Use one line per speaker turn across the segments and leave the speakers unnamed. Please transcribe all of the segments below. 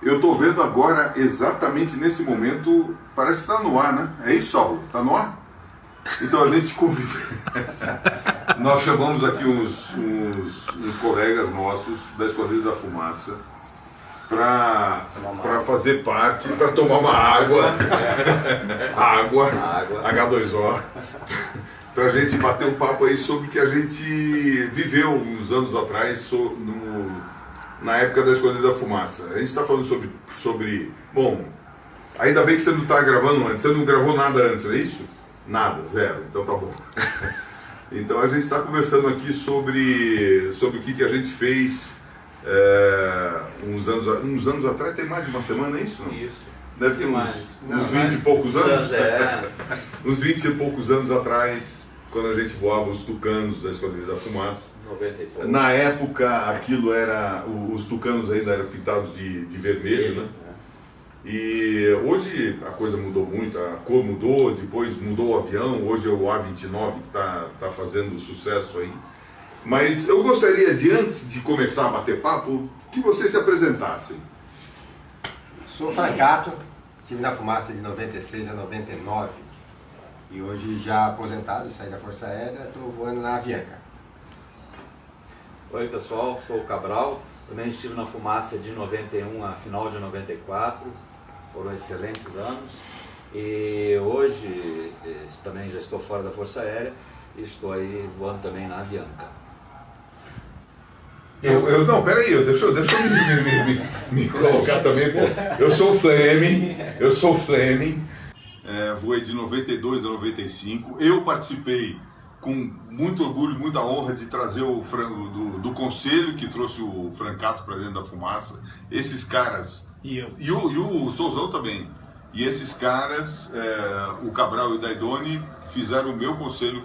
Eu estou vendo agora, exatamente nesse momento, parece que está no ar, né? É isso, Saulo? Está no ar? Então a gente convida. Nós chamamos aqui uns colegas nossos da Esquadrilha da Fumaça para fazer parte, para tomar uma água, água, H2O, para a gente bater um papo aí sobre o que a gente viveu uns anos atrás na época da Esquadrilha da Fumaça. A gente está falando sobre... Bom, ainda bem que você não está gravando antes, você não gravou nada antes, não é isso? Nada, zero, então tá bom. Então a gente está conversando aqui sobre o que a gente fez uns anos atrás, tem mais de uma semana, é isso? Não?
Isso.
Deve ter uns 20 e poucos anos? Uns 20 e poucos anos atrás, quando a gente voava os tucanos da Esquadrilha da Fumaça.
90 e pouco.
Na época, aquilo era... Os tucanos ainda eram pintados de vermelho, né? E hoje a coisa mudou muito, a cor mudou, depois mudou o avião, hoje é o A29 que tá fazendo sucesso aí. Mas eu gostaria de, antes de começar a bater papo, que vocês se apresentassem.
Sou Francato, estive na Fumaça de 96 a 99 e hoje já aposentado, saí da Força Aérea, estou voando na Avianca.
Oi pessoal, sou o Cabral, também estive na Fumaça de 91 a final de 94, foram excelentes anos e hoje também já estou fora da Força Aérea e estou aí voando também na Avianca.
Não, peraí, deixa eu me colocar também, pô. Eu sou o Fleming, voei de 92 a 95, eu participei com muito orgulho, muita honra de trazer o do conselho que trouxe o Francato para dentro da Fumaça. Esses caras, e o Souzão também, e esses caras, o Cabral e o Daidoni, fizeram o meu conselho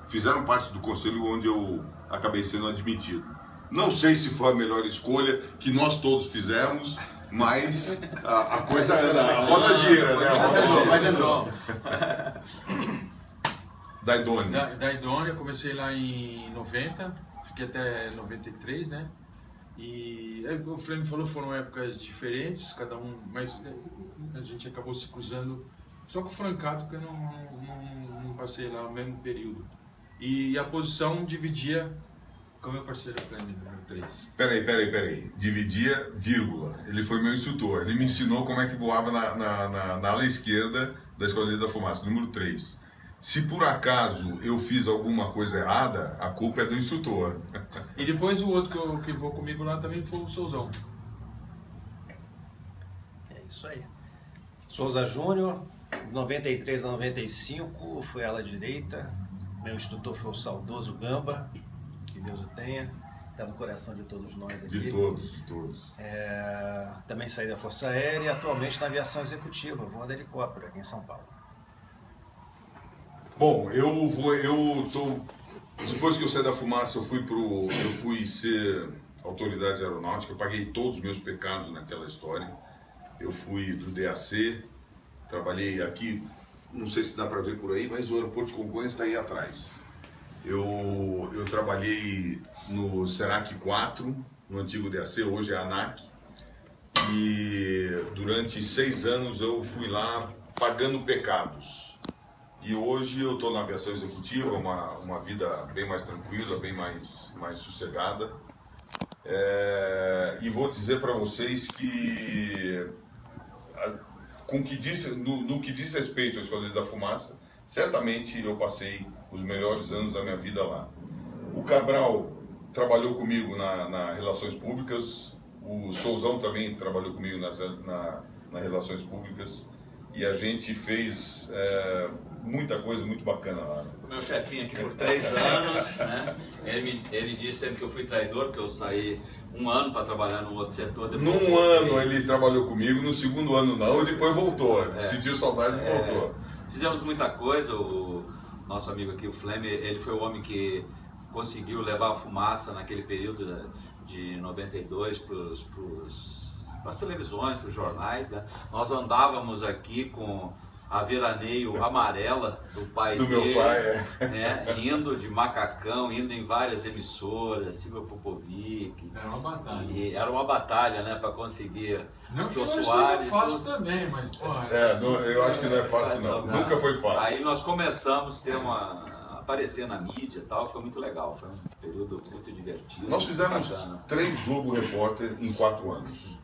fizeram parte do conselho onde eu acabei sendo admitido. Não sei se foi a melhor escolha que nós todos fizemos, mas a coisa a roda gira, né?
Mas é bom.
Daidoni.
Daidoni, eu comecei lá em 90, fiquei até 93, né? E o Flamengo falou, foram épocas diferentes, cada um, mas a gente acabou se cruzando só com o Francato, porque eu não passei lá no mesmo período. E a posição dividia com meu parceiro Flamengo, número 3.
Peraí. Dividia, vírgula. Ele foi meu instrutor. Ele me ensinou como é que voava na ala esquerda da Esquadrilha da Fumaça, número 3. Se por acaso eu fiz alguma coisa errada, a culpa é do instrutor.
E depois o outro que voou comigo lá também foi o Souzão.
É isso aí. Souza Júnior, 93 a 95, foi ala direita. Meu instrutor foi o saudoso Gamba, que Deus o tenha. Está no coração de todos nós aqui.
De todos.
Também saí da Força Aérea e atualmente na aviação executiva, voando helicóptero aqui em São Paulo.
Bom, depois que eu saí da Fumaça, eu fui ser autoridade aeronáutica, eu paguei todos os meus pecados naquela história. Eu fui do DAC, trabalhei aqui, não sei se dá para ver por aí, mas o aeroporto de Congonhas está aí atrás. Eu trabalhei no Serac 4, no antigo DAC, hoje é a ANAC, e durante 6 anos eu fui lá pagando pecados. E hoje eu estou na aviação executiva, uma vida bem mais tranquila, bem mais sossegada. E vou dizer para vocês que, no que diz respeito à Esquadrilha da Fumaça, certamente eu passei os melhores anos da minha vida lá. O Cabral trabalhou comigo na Relações Públicas, o Souzão também trabalhou comigo nas Relações Públicas, e a gente fez muita coisa muito bacana lá.
O meu chefinho aqui por 3 anos, né? Ele disse sempre que eu fui traidor, porque eu saí 1 ano para trabalhar no outro setor.
Num ano ele trabalhou comigo, no segundo ano não, e depois voltou. Sentiu saudade e voltou.
Fizemos muita coisa, o nosso amigo aqui, o Fleme, ele foi o homem que conseguiu levar a Fumaça naquele período de 92 para as televisões, para os jornais, né? Nós andávamos aqui com a veraneio amarela do pai
Do
dele,
meu pai,
né? Indo de macacão, indo em várias emissoras, Silvio Popovic.
Era uma batalha.
E era uma batalha, né, para conseguir.
Não que
o
hoje
Soares,
seja fácil
tudo.
também, mas porra,
eu acho que não é fácil não. Nunca foi fácil.
Aí nós começamos a ter aparecer na mídia e tal, foi muito legal, foi um período muito divertido.
Nós fizemos
bacana.
3 Globo Repórter em 4 anos.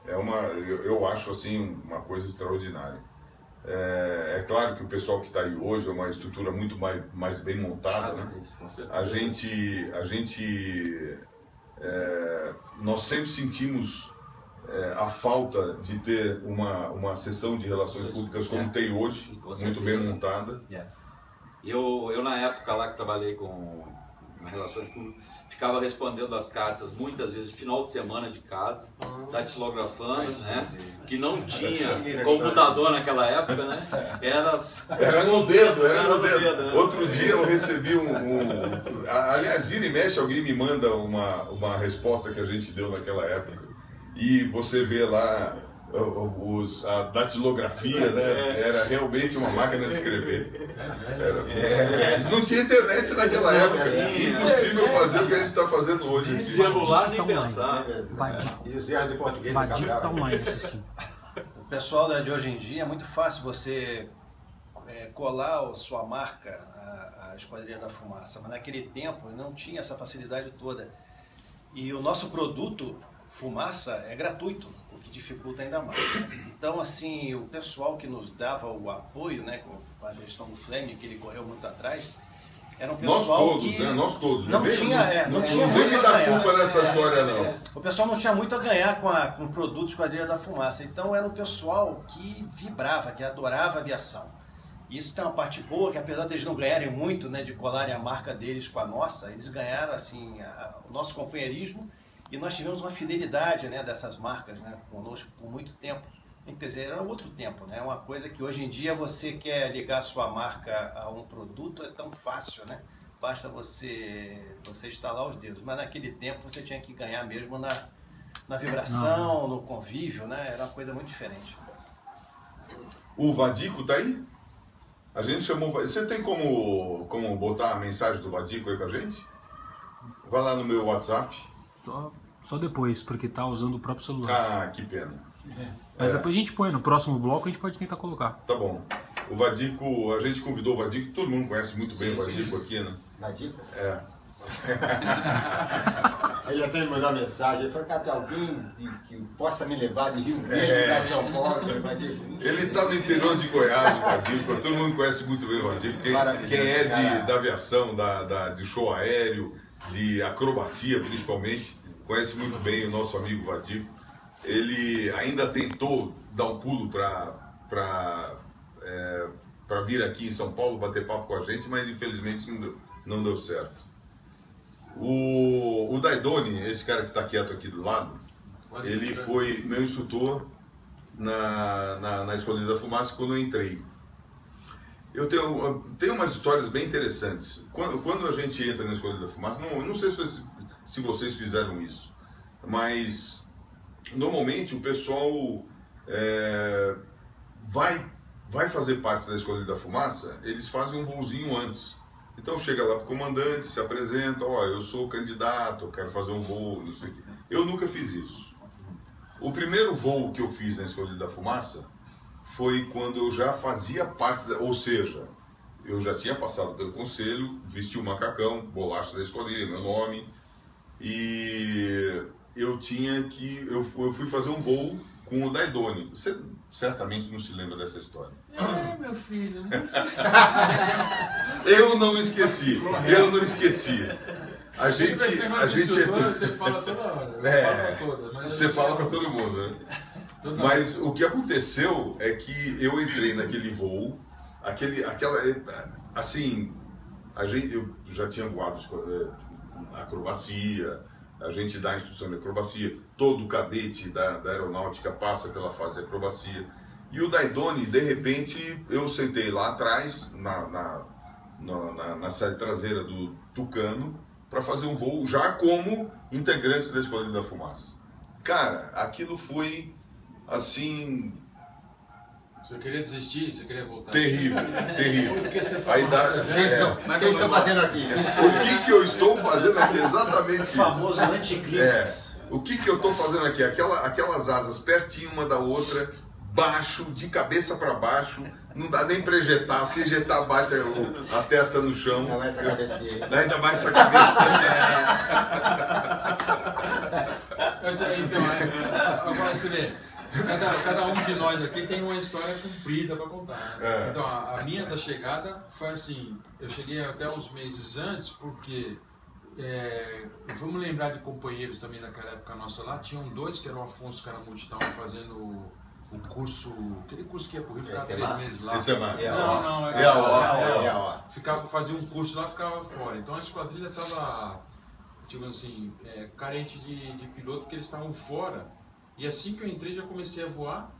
Eu acho assim uma coisa extraordinária. É claro que o pessoal que está aí hoje é uma estrutura muito mais bem montada, né?
Com certeza.
Nós sempre sentimos a falta de ter uma seção de relações públicas como tem hoje,
Com
muito
certeza.
bem montada.
Eu na época lá que trabalhei com relações públicas, ficava respondendo as cartas muitas vezes final de semana de casa, datilografando, né? Que não tinha computador naquela época, né?
Era no dedo.
né?
Outro dia eu recebi aliás, vira e mexe, alguém me manda uma resposta que a gente deu naquela época. E você vê lá a datilografia, né? Era realmente uma máquina de escrever. Não tinha internet naquela época. Impossível fazer o que a gente está fazendo hoje aqui.
Celular nem pensar.
E os erros de português
Vadir tá online assistindo.
O pessoal de hoje em dia é muito fácil você colar a sua marca à Esquadrilha da Fumaça, mas naquele tempo não tinha essa facilidade toda. E o nosso produto Fumaça é gratuito, o que dificulta ainda mais. Então, assim, o pessoal que nos dava o apoio, né, com a gestão do Fleming, que ele correu muito atrás, era um pessoal
Nós todos.
não tinha
Não
muito
vem me
a
dar
ganhar.
culpa dessa história, não.
O pessoal não tinha muito a ganhar com o produto Esquadrilha da Fumaça. Então, era um pessoal que vibrava, que adorava a aviação. Isso tem uma parte boa, que apesar deles não ganharem muito, né, de colarem a marca deles com a nossa, eles ganharam, assim, o nosso companheirismo. E nós tivemos uma fidelidade, né, dessas marcas, né, conosco por muito tempo. Quer dizer, era outro tempo, né? Uma coisa que hoje em dia você quer ligar sua marca a um produto, é tão fácil, né? Basta você instalar os dedos. Mas naquele tempo você tinha que ganhar mesmo na vibração, no convívio, né? Era uma coisa muito diferente.
O Vadico tá aí? A gente chamou... Você tem como botar a mensagem do Vadico aí pra gente? Vai lá no meu WhatsApp.
Só depois, porque tá usando o próprio celular.
Ah, que pena.
Mas depois a gente põe, no próximo bloco a gente pode tentar colocar.
Tá bom. O Vadico, a gente convidou o Vadico, todo mundo conhece muito bem o Vadico aqui, né?
Vadico?
É.
Aí até me mandou uma mensagem, ele falou, tem alguém que possa me levar de Rio Verde para São Paulo, Vadico.
Ele tá no interior de Goiás, o Vadico, todo mundo conhece muito bem o Vadico. Quem é da aviação, de show aéreo, de acrobacia principalmente, conhece muito bem o nosso amigo Vadico. Ele ainda tentou dar um pulo para vir aqui em São Paulo bater papo com a gente, mas infelizmente não deu certo. O Daidoni, esse cara que está quieto aqui do lado, ele foi meu instrutor na Esquadrilha da Fumaça quando eu entrei. Eu tenho umas histórias bem interessantes. Quando a gente entra na Esquadrilha da Fumaça, não sei se vocês fizeram isso, mas normalmente o pessoal vai fazer parte da Esquadrilha da Fumaça, eles fazem um voozinho antes. Então chega lá para o comandante, se apresenta, eu sou candidato, eu quero fazer um voo, não sei o quê. Eu nunca fiz isso. O primeiro voo que eu fiz na Esquadrilha da Fumaça foi quando eu já fazia parte, ou seja, eu já tinha passado pelo conselho, vesti o macacão, bolacha da esquadrilha, meu nome, e eu fui fazer um voo com o Daidoni. Você certamente não se lembra dessa história.
Meu filho.
Eu não esqueci. A gente
Você fala toda hora.
Você fala para todo mundo, né? Mas o que aconteceu é que eu entrei naquele voo, assim, eu já tinha voado acrobacia, a gente dá instrução de acrobacia, todo cadete da aeronáutica passa pela fase de acrobacia. E o Daidoni, de repente, eu sentei lá atrás, na sede traseira do Tucano, para fazer um voo já como integrante da Esquadrilha da Fumaça. Cara, aquilo foi, assim,
Você queria desistir? Você queria voltar?
Terrível, terrível.
Por que você
Aí
falou
dá-
isso, né?
Mas o que eu estou fazendo aqui?
O que eu estou fazendo aqui? Exatamente
O
isso.
famoso anticlímax.
O que eu estou fazendo aqui? Aquelas asas pertinho uma da outra, baixo, de cabeça para baixo, não dá nem para ejetar. Se ejetar, bate a testa no chão.
Não vai essa cabecinha.
Ainda mais essa cabeça.
Então, agora você vê, cada um de nós aqui tem uma história comprida para contar. Né?
É.
Então, a minha da chegada foi assim, eu cheguei até uns meses antes, porque vamos lembrar de companheiros também daquela época nossa lá, tinham dois que eram o Afonso Caramute, estavam fazendo o curso, aquele curso que ia pro Rio, ficava 3 meses lá.
Esse é mais.
Não,
É a hora.
fazia um curso lá, ficava fora. Então a esquadrilha estava, tipo assim, carente de piloto, porque eles estavam fora. E assim que eu entrei, já comecei a voar.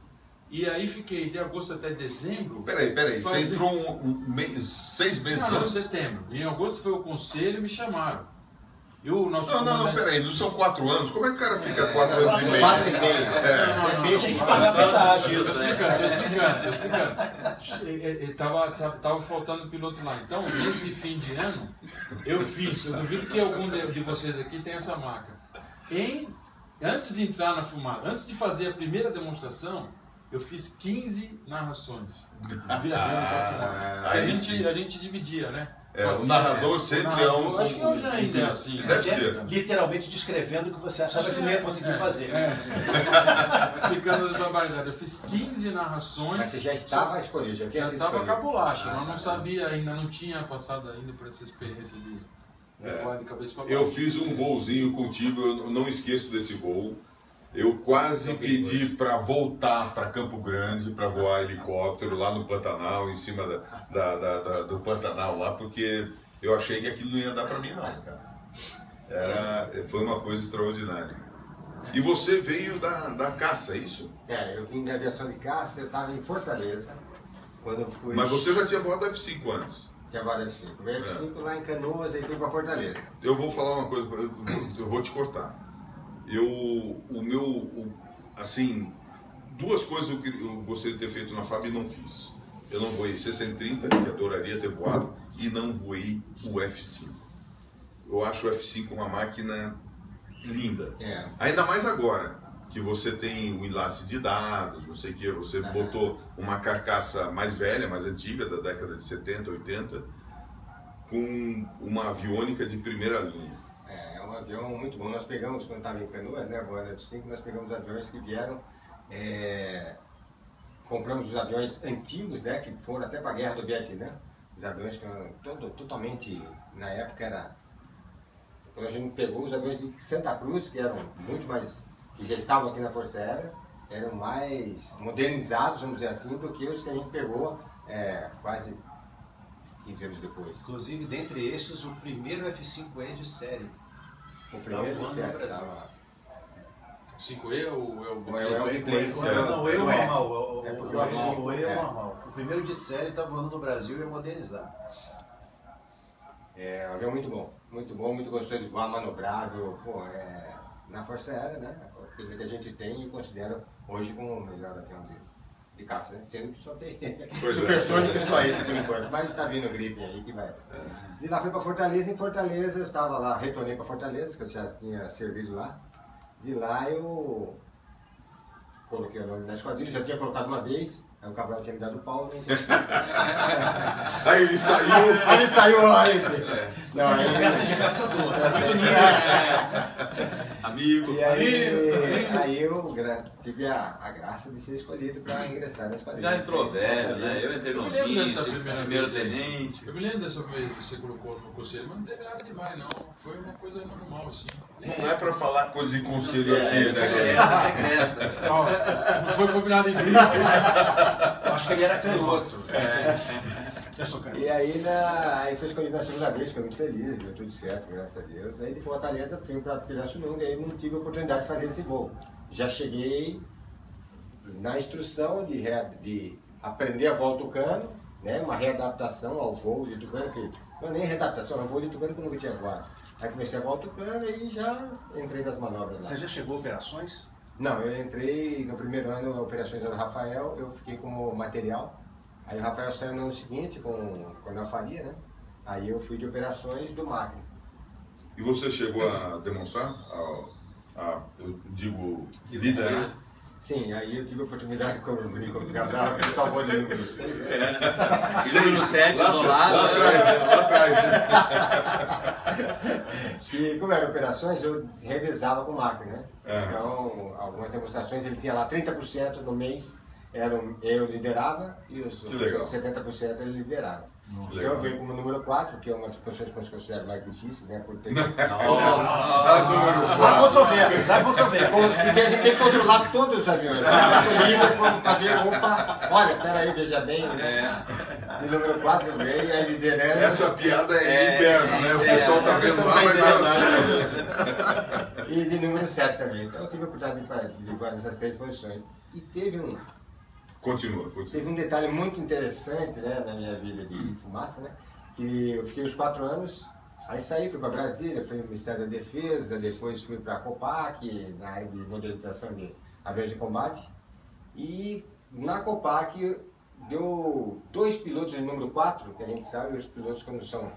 E aí fiquei de agosto até dezembro.
Peraí, você
fazendo-
entrou 6 meses
Não,
antes?
setembro. Em agosto foi o conselho e me chamaram. E o nosso
Não,
comandante-
peraí, não são 4 anos? Como é que o cara fica 4 anos e meio?
4 e meio.
Não.
Deixa de
pagar pedágio.
Tô explicando. Tava faltando piloto lá. Então, nesse fim de ano, eu duvido que algum de vocês aqui tenha essa marca. Antes de entrar na fumada, antes de fazer a primeira demonstração, eu fiz 15 narrações.
Aí
A
sim.
gente dividia, né?
O narrador sempre é um...
Acho que hoje ainda é assim.
Deve
Que é
ser.
literalmente descrevendo o que você achava que não ia conseguir fazer.
Explicando as barbaridades. Eu fiz 15 narrações.
Mas você já estava escolhido, já tinha
Já
sido
estava com a
escolhido.
bolacha, mas não sabia ainda, não tinha passado ainda por essa experiência de voar de cabeça para baixo.
Eu fiz um voozinho contigo, eu não esqueço desse voo. Eu quase pedi para voltar para Campo Grande para voar helicóptero lá no Pantanal, em cima do Pantanal lá, porque eu achei que aquilo não ia dar para mim não, cara. Foi uma coisa extraordinária. E você veio da caça, é isso?
Eu vim da aviação de caça, eu estava em Fortaleza, quando eu fui...
Mas você já tinha voado F5 antes.
Tinha voado F5. Veio F5 lá em Canoas e fui para Fortaleza.
Eu vou falar uma coisa, eu vou te cortar. Assim, 2 coisas eu gostaria de ter feito na FAB e não fiz. Eu não voei C-130, que adoraria ter voado, e não voei o F5. Eu acho o F5 uma máquina linda. Ainda mais agora, que você tem o enlace de dados, não sei o que, você botou uma carcaça mais velha, mais antiga, da década de 70, 80, com uma aviônica de primeira linha.
É um avião muito bom. Nós pegamos, quando estava em Canoas, né, voando F5, nós pegamos aviões que vieram, compramos os aviões antigos, né, que foram até para a Guerra do Vietnã. Os aviões que eram totalmente, na época era... Quando a gente pegou os aviões de Santa Cruz, que eram muito mais, que já estavam aqui na Força Aérea, eram mais modernizados, vamos dizer assim, do que os que a gente pegou quase 15 anos depois.
Inclusive, dentre esses, o primeiro F5E de série.
O primeiro
voando
sério,
no Brasil.
tava...
5E ou é o
o biplane?
Não, o E é o normal.
É,
O E é o normal. O primeiro de série está voando no Brasil e é modernizado.
É um avião muito bom, muito gostoso de voar, manobrável. Na Força Aérea, né? A coisa que a gente tem e considero hoje como o melhor avião de caça, né? Sendo que só tem supersônico só esse por enquanto, mas está vindo gripe aí que vai. De lá fui para Fortaleza, em Fortaleza eu estava lá, retornei para Fortaleza, que eu já tinha servido lá. De lá eu coloquei o nome na esquadrilha, já tinha colocado uma vez, aí o Cabral tinha me dado pau, né?
Aí ele saiu...
Aí ele saiu lá,
Não, é conversa de caçador, sabe?
Amigo.
E aí eu tive a graça de ser escolhido para ingressar na esquadrilha.
Já entrou velho, né? Eu entrei no
Eu me lembro dessa
vice,
primeira
primeiro
vez aí.
tenente.
Eu me lembro dessa vez que você colocou no conselho, mas não teve nada demais não. Foi uma coisa normal assim.
Não é para falar coisa de conselho aqui, né?
Secreta.
Ó, não foi combinado em briga.
Acho que ele era canhoto. Eu sou canhoto.
E aí foi escolhido na segunda vez, fiquei muito feliz, deu tudo certo, graças a Deus. Aí de Fortaleza fui para Pirassununga e aí não tive a oportunidade de fazer esse voo. Já cheguei na instrução de aprender a voar o Tucano, né, uma readaptação ao voo de Tucano, que não é nem readaptação, é um voo de Tucano que eu nunca tinha voado. Aí comecei a voar o Tucano e já entrei nas manobras lá.
Você já chegou a operações?
Não, eu entrei no primeiro ano, operações do Rafael, eu fiquei como material. Aí o Rafael saiu no ano seguinte com a Faria, né? Aí eu fui de operações do Magno.
E você chegou a demonstrar, eu digo, liderar?
Sim, aí eu tive a oportunidade com o Gabriel, que salvou de número 6.
E número 7 do lado.
Lá atrás.
E como eram operações, eu revezava com o máquina, né?
É.
Então, algumas demonstrações ele tinha lá 30% no mês, eu liderava e os 70% ele liderava. Eu veio como número 4, que é uma das posições que eu considero mais difícil, né? Por ter...
Há
controvérsias, há controvérsias. Porque a gente tem que controlar todos os aviões. Para ver, opa, olha, peraí, veja bem, né? De número 4 veio, aí liderando.
Essa piada é interna, né? O pessoal tá vendo lá, mas...
E de número 7 também. Então eu tive a oportunidade de voar nessas 3 posições. E teve
Continua.
um detalhe muito interessante, né, na minha vida de fumaça, né? Que eu fiquei os 4 anos, aí saí, fui para Brasília, fui no Ministério da Defesa, depois fui para a Copac, na área de modelização de aviões de combate. E na Copac deu 2 pilotos de número 4, que a gente sabe, os pilotos quando são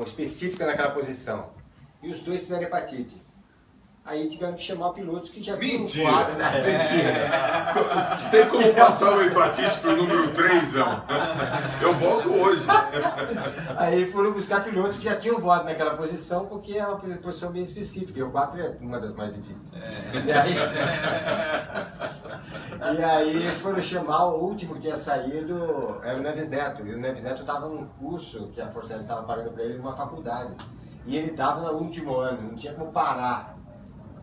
específicos naquela posição. E os 2 tiveram hepatite. Aí tiveram que chamar pilotos que já tinham voado na
Mentira! Tem como passar o hepatite pro número 3, não? Eu volto hoje.
Aí foram buscar pilotos que já tinham voado naquela posição, porque é uma posição bem específica, e o 4 é uma das mais difíceis. E aí foram chamar o último que tinha saído, era o Neves Neto, e o Neves Neto estava num curso que a Força Aérea estava pagando para ele numa faculdade. E ele estava no último ano, não tinha como parar.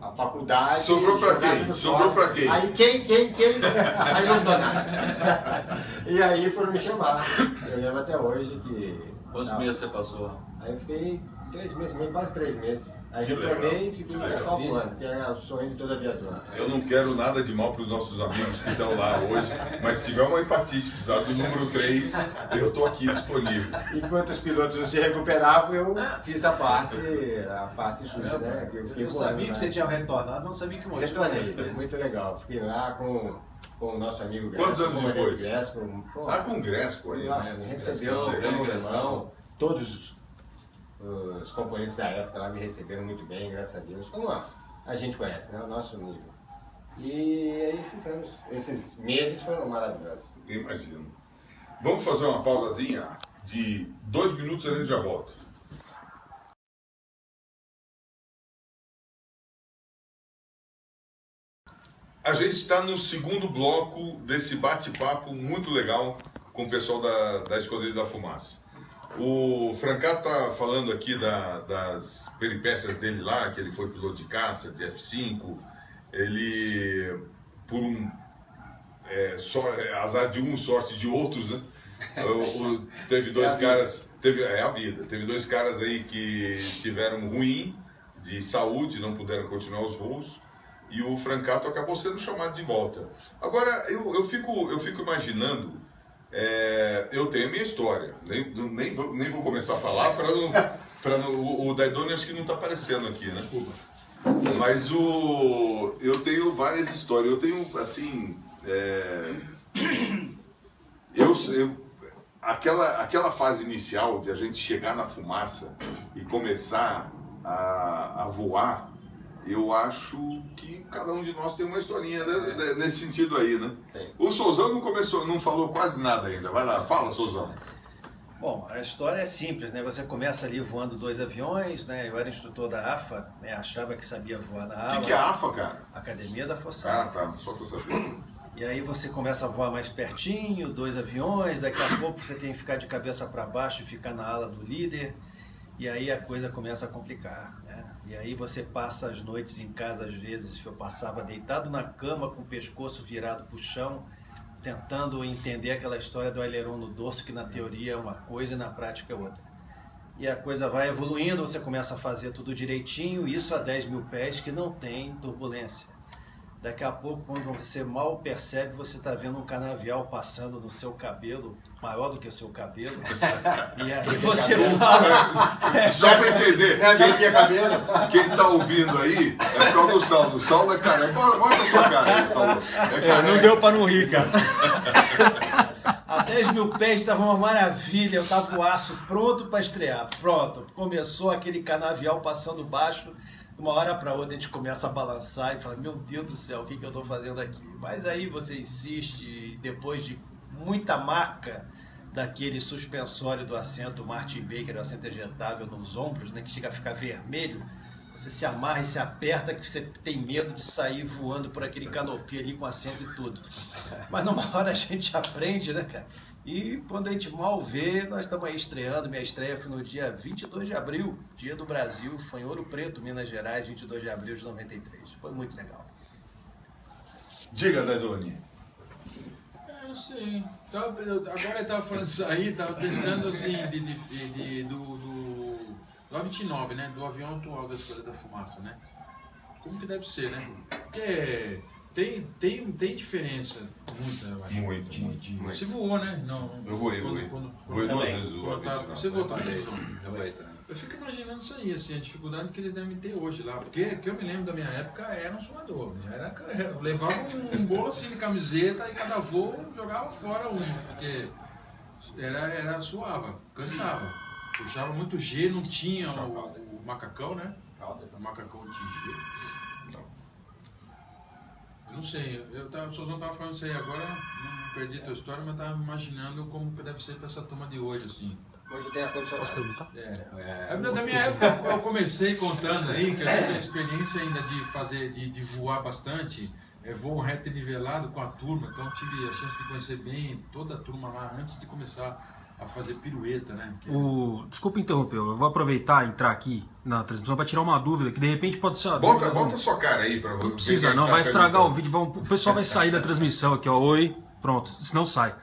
A faculdade...
Sobrou pra quem? Sobrou pra quem?
Aí quem? Aí não dá nada. E aí foram me chamar. Eu lembro até hoje que...
Quantos meses você passou?
Aí eu fiquei 2 meses, quase 3 meses. Aí
Que
retornei e fiquei
legal.
só voando, que é o sonho de todo aviador.
Eu não quero nada de mal para os nossos amigos que estão lá hoje, mas se tiver uma hepatite, precisar do número 3, eu estou aqui disponível.
Enquanto os pilotos não se recuperavam, eu fiz a parte suja, né?
Eu sabia que você tinha retornado, não sabia que morreu.
Retornei, muito legal. Fiquei lá com o nosso amigo Gresco.
Quantos anos depois?
Gresco,
Com o Gresco aí,
nossa,
né?
recebeu
Gresco.
todos os componentes da época lá me receberam muito bem, graças a Deus. Como a gente conhece, né? O nosso nível. E esses meses foram maravilhosos.
Imagino. Vamos fazer uma pausazinha de 2 minutos e a gente já volta. A gente está no segundo bloco desse bate-papo muito legal com o pessoal da Esquadrilha da Fumaça. O Francato está falando aqui das peripécias dele lá, que ele foi piloto de caça, de F5. Ele, por azar de um, sorte de outros, né? Teve 2 caras, a vida. Teve 2 caras aí que estiveram ruim de saúde, não puderam continuar os voos. E o Francato acabou sendo chamado de volta. Agora, eu fico imaginando, eu tenho a minha história, nem vou começar a falar para o Daidoni acho que não está aparecendo aqui, né? Mas eu tenho várias histórias, eu tenho, assim, aquela fase inicial de a gente chegar na fumaça e começar a voar, eu acho que cada um de nós tem uma historinha nesse sentido aí, né? O Souzão não falou quase nada ainda. Vai lá, fala, Souzão.
Bom, a história é simples, né? Você começa ali voando 2 aviões, né? Eu era instrutor da AFA, né? Achava que sabia voar na AFA.
O que é a AFA, cara?
Academia da Força Aérea.
Tá, só pra saber.
E aí você começa a voar mais pertinho, 2 aviões, daqui a pouco você tem que ficar de cabeça para baixo e ficar na ala do líder. E aí a coisa começa a complicar, né? E aí você passa as noites em casa, às vezes eu passava deitado na cama com o pescoço virado para o chão, tentando entender aquela história do aileron no dorso, que na teoria é uma coisa e na prática é outra. E a coisa vai evoluindo, você começa a fazer tudo direitinho, isso a 10 mil pés que não tem turbulência. Daqui a pouco, quando você mal percebe, você está vendo um canavial passando no seu cabelo, maior do que o seu cabelo. E aí você fala...
Só para entender,
Quem tinha cabelo?
quem tá ouvindo aí é por causa do Saulo. O Saulo é careca. Mostra a sua cara aí, Saulo.
Não deu pra não rir, cara.
A 10 mil pés estava uma maravilha, eu estava o aço pronto para estrear. Pronto, começou aquele canavial passando baixo. De uma hora para outra a gente começa a balançar e fala, meu Deus do céu, o que eu estou fazendo aqui? Mas aí você insiste e depois de muita marca daquele suspensório do assento Martin Baker, o assento ejetável nos ombros, né, que chega a ficar vermelho, você se amarra e se aperta que você tem medo de sair voando por aquele canopy ali com assento e tudo. Mas numa hora a gente aprende, né, cara? E quando a gente mal vê, nós estamos aí estreando. Minha estreia foi no dia 22 de abril, Dia do Brasil, foi em Ouro Preto, Minas Gerais, 22 de abril de 93. Foi muito legal.
Diga, Dadoni.
Não sei. Agora eu estava falando isso aí, estava pensando assim, do A29, né? Do avião atual da Escola da Fumaça, né? Como que deve ser, né? Porque tem diferença muita, eu acho.
Muito.
Você voou, né? Não,
Eu voei. Voei duas vezes o A29.
Você voou também?
Eu
Eu fico imaginando isso aí, assim, a dificuldade que eles devem ter hoje lá. Porque que eu me lembro da minha época era um suador. Levava um bolo assim de camiseta e cada voo jogava fora uma. Porque suava, cansava. Puxava muito G, não tinha o macacão, né? O macacão de G. Eu não sei, o Sozão estava falando isso aí agora, não perdi a tua história, mas estava imaginando como que deve ser para essa turma de hoje, assim.
Hoje tem ar-condicionado.
Da minha época eu comecei contando aí que eu tive a experiência ainda de fazer, de voar bastante, voo reto e nivelado com a turma, então tive a chance de conhecer bem toda a turma lá antes de começar a fazer pirueta, né?
Desculpa interromper, eu vou aproveitar e entrar aqui na transmissão para tirar uma dúvida, que de repente pode ser...
Bota sua cara aí para você.
Não precisa não, vai estragar o vídeo, o pessoal vai sair da transmissão aqui, ó, oi, pronto, senão sai.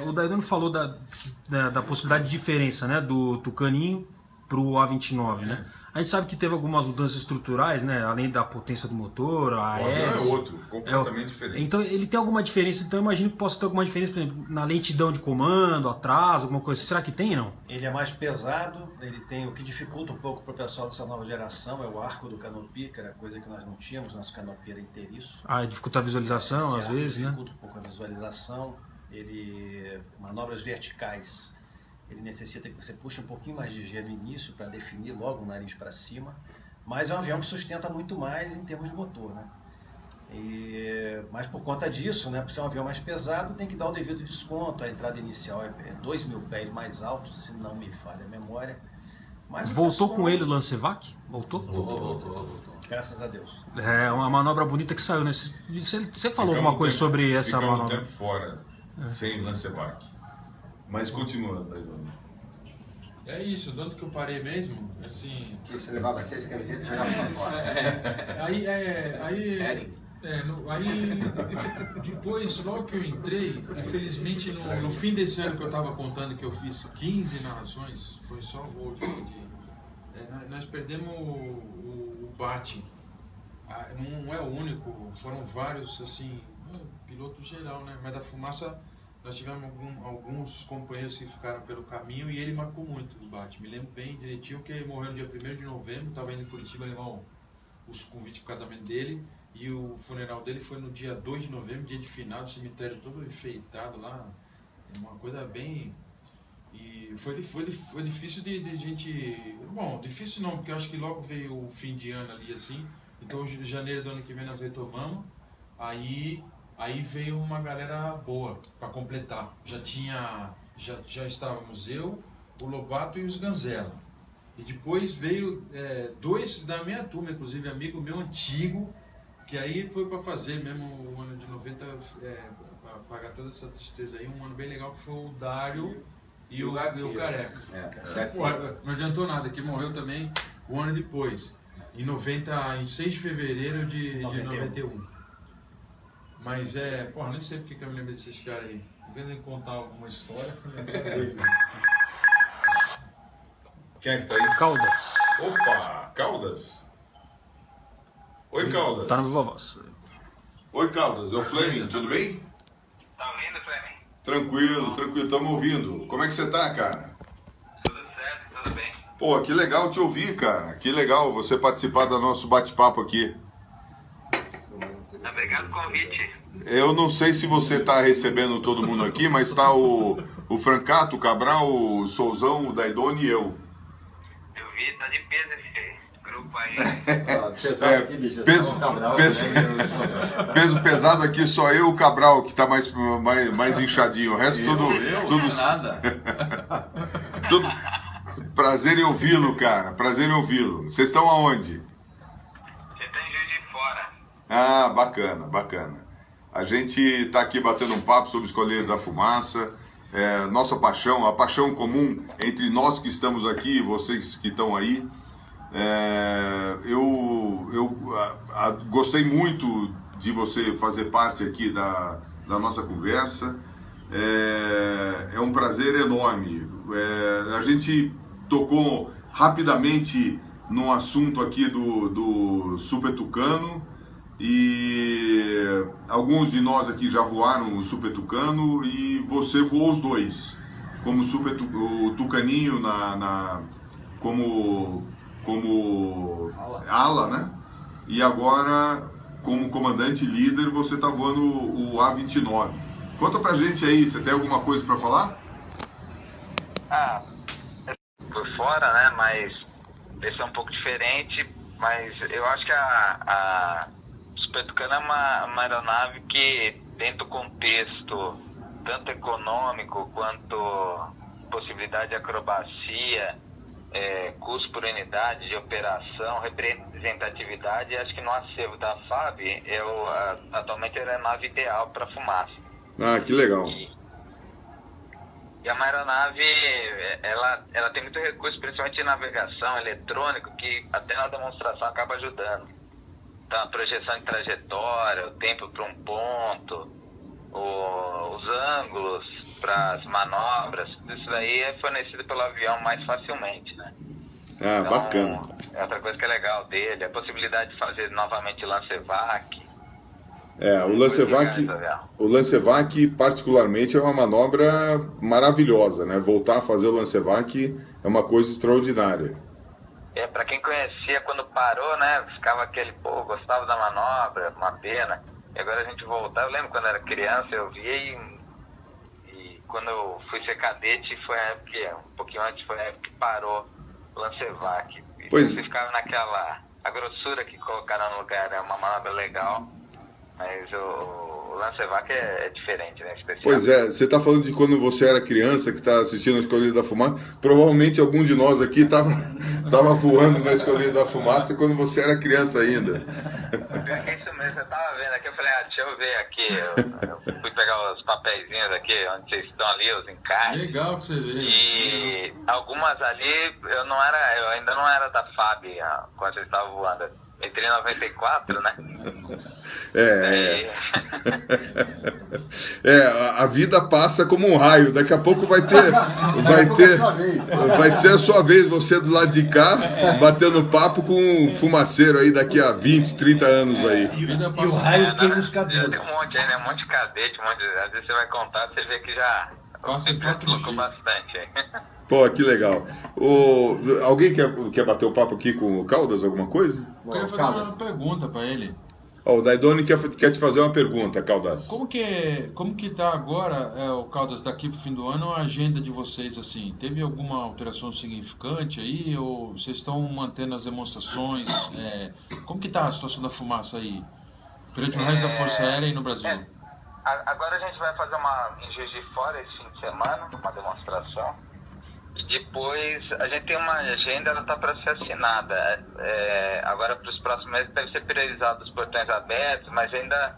O Daidano falou da possibilidade de diferença, né, do Tucaninho para o A29, né? A gente sabe que teve algumas mudanças estruturais, né, além da potência do motor, a hélice.
É outro, completamente diferente.
Então ele tem alguma diferença, então eu imagino que possa ter alguma diferença, por exemplo, na lentidão de comando, atraso, alguma coisa. Será que tem, não?
Ele é mais pesado, ele tem o que dificulta um pouco para o pessoal dessa nova geração, é o arco do canopy, que era coisa que nós não tínhamos, nosso canopy era inteiriço.
Dificulta a visualização, às vezes, né?
Dificulta um pouco a visualização, manobras verticais. Ele necessita que você puxe um pouquinho mais de G no início para definir logo o nariz para cima, mas é um avião que sustenta muito mais em termos de motor, né? Mas por conta disso, né, por ser um avião mais pesado, tem que dar o devido desconto. A entrada inicial é 2 mil pés mais alto, se não me falha a memória. Mas
voltou com ele o Lancevac? Voltou?
Voltou. Graças a Deus.
É uma manobra bonita que saiu, né? Você falou alguma coisa sobre essa manobra?
Ficamos um tempo fora, sem Lancevac. Mas continua, Daidoni.
É isso, tanto que eu parei mesmo, assim...
Que você levava 6 camisetas e jogava pra fora.
Aí, depois, logo que eu entrei, infelizmente no fim desse ano que eu estava contando que eu fiz 15 narrações, foi só voo nós perdemos o Bate. Não é o único, foram vários, assim, piloto geral, né? Mas da Fumaça nós tivemos alguns companheiros que ficaram pelo caminho e ele marcou muito o Bate. Me lembro bem direitinho que ele morreu no dia 1º de novembro, estava indo em Curitiba levar os convites para o casamento dele. E o funeral dele foi no dia 2 de novembro, dia de final, o cemitério todo enfeitado lá. Uma coisa bem... E foi difícil de gente... Bom, difícil não, porque eu acho que logo veio o fim de ano ali, assim. Então, em janeiro do ano que vem nós retomamos. Aí veio uma galera boa para completar. Já estávamos eu, o Lobato e os Ganzella. E depois veio 2 da minha turma, inclusive amigo meu antigo, que aí foi para fazer mesmo o ano de 90, para pagar toda essa tristeza aí, um ano bem legal que foi o Dário e o Careca. Não adiantou nada, que morreu também um ano depois, em 6 de fevereiro de 91. Mas nem sei porque que eu me lembro desses caras aí. Vendo contar alguma história,
Quem é que tá aí?
Caldas.
Opa, Caldas? Oi, Caldas.
Tá no Viva Voz.
Oi, Caldas, é o Fleming, tudo bem?
Tá ouvindo, Fleming?
Tranquilo, tranquilo, estamos ouvindo. Como é que você tá, cara?
Tudo certo, tudo bem.
Pô, que legal te ouvir, cara. Que legal você participar do nosso bate-papo aqui.
Obrigado pelo convite.
Eu não sei se você está recebendo todo mundo aqui, mas está o Francato, o Cabral, o Souzão, o Daidoni e eu.
Eu vi, tá de peso esse grupo aí.
Peso pesado aqui, só eu e o Cabral, que está mais inchadinho. O resto tudo
nada.
tudo. Prazer em ouvi-lo, cara. Prazer em ouvi-lo. Vocês estão aonde?
Você tá em Juiz de Fora.
Ah, bacana, bacana. A gente está aqui batendo um papo sobre Escoleiros da Fumaça, nossa paixão, a paixão comum entre nós que estamos aqui e vocês que estão aí. Eu gostei muito de você fazer parte aqui da nossa conversa. É um prazer enorme. A gente tocou rapidamente num assunto aqui do Super Tucano. E alguns de nós aqui já voaram o Super Tucano e você voou os dois, como o Tucaninho como ala, né? E agora, como comandante líder, você está voando o A29. Conta pra gente aí, você tem alguma coisa para falar?
Por fora, né? Mas esse é um pouco diferente, mas eu acho que a Super Tucano é uma aeronave que, dentro do contexto tanto econômico quanto possibilidade de acrobacia, custo por unidade de operação, representatividade, acho que no acervo da FAB, atualmente ela é a nave ideal para fumaça.
Ah, que legal.
E a aeronave, ela tem muito recurso, principalmente de navegação, eletrônico, que até na demonstração acaba ajudando. Então, a projeção de trajetória, o tempo para um ponto, os ângulos para as manobras, tudo isso daí é fornecido pelo avião mais facilmente, né?
Ah,
então,
bacana.
É outra coisa que é legal dele, a possibilidade de fazer novamente Lancevac.
O Lancevac particularmente é uma manobra maravilhosa, né? Voltar a fazer o Lancevac é uma coisa extraordinária.
Pra quem conhecia quando parou, né? Ficava aquele, gostava da manobra, uma pena. E agora a gente voltar, eu lembro quando era criança, eu via e quando eu fui ser cadete, foi a época que, um pouquinho antes, foi a época que parou o Lancevac. E você ficava a grossura que colocaram no lugar, é uma manobra legal. Mas o Lancevac é diferente, né? Especial.
Pois é, você está falando de quando você era criança, que está assistindo a Escoleiro da Fumaça. Provavelmente algum de nós aqui estava voando na Escoleiro da Fumaça quando você era criança ainda.
É isso mesmo, eu estava vendo aqui, eu falei, deixa eu ver aqui. Eu fui pegar os papeizinhos aqui, onde vocês estão ali, os encartes.
Legal que você vê.
E algumas ali, eu ainda não era da FAB quando vocês estavam voando. Entrei em 94, né?
A vida passa como um raio. Daqui a pouco vai ser a sua vez, você do lado de cá, batendo papo com um fumaceiro aí daqui a 20, 30 anos aí.
E o raio queima os cabelos.
Tem um monte aí, né? Um monte de cadete, às vezes você vai contar, você vê que já colocou bastante aí.
Pô, que legal. Alguém quer bater o papo aqui com o Caldas, alguma coisa?
Eu queria fazer uma pergunta para ele.
O Daidoni quer te fazer uma pergunta, Caldas.
Como que tá agora, o Caldas, daqui pro fim do ano, a agenda de vocês, assim? Teve alguma alteração significante aí? Ou vocês estão mantendo as demonstrações? Como que tá a situação da fumaça aí? Durante o resto da Força Aérea e no Brasil?
Agora a gente vai fazer em Juiz de Fora esse fim de semana, uma demonstração. E depois a gente tem uma agenda, ela está para ser assinada. Agora para os próximos meses deve ser priorizado os portões abertos, mas ainda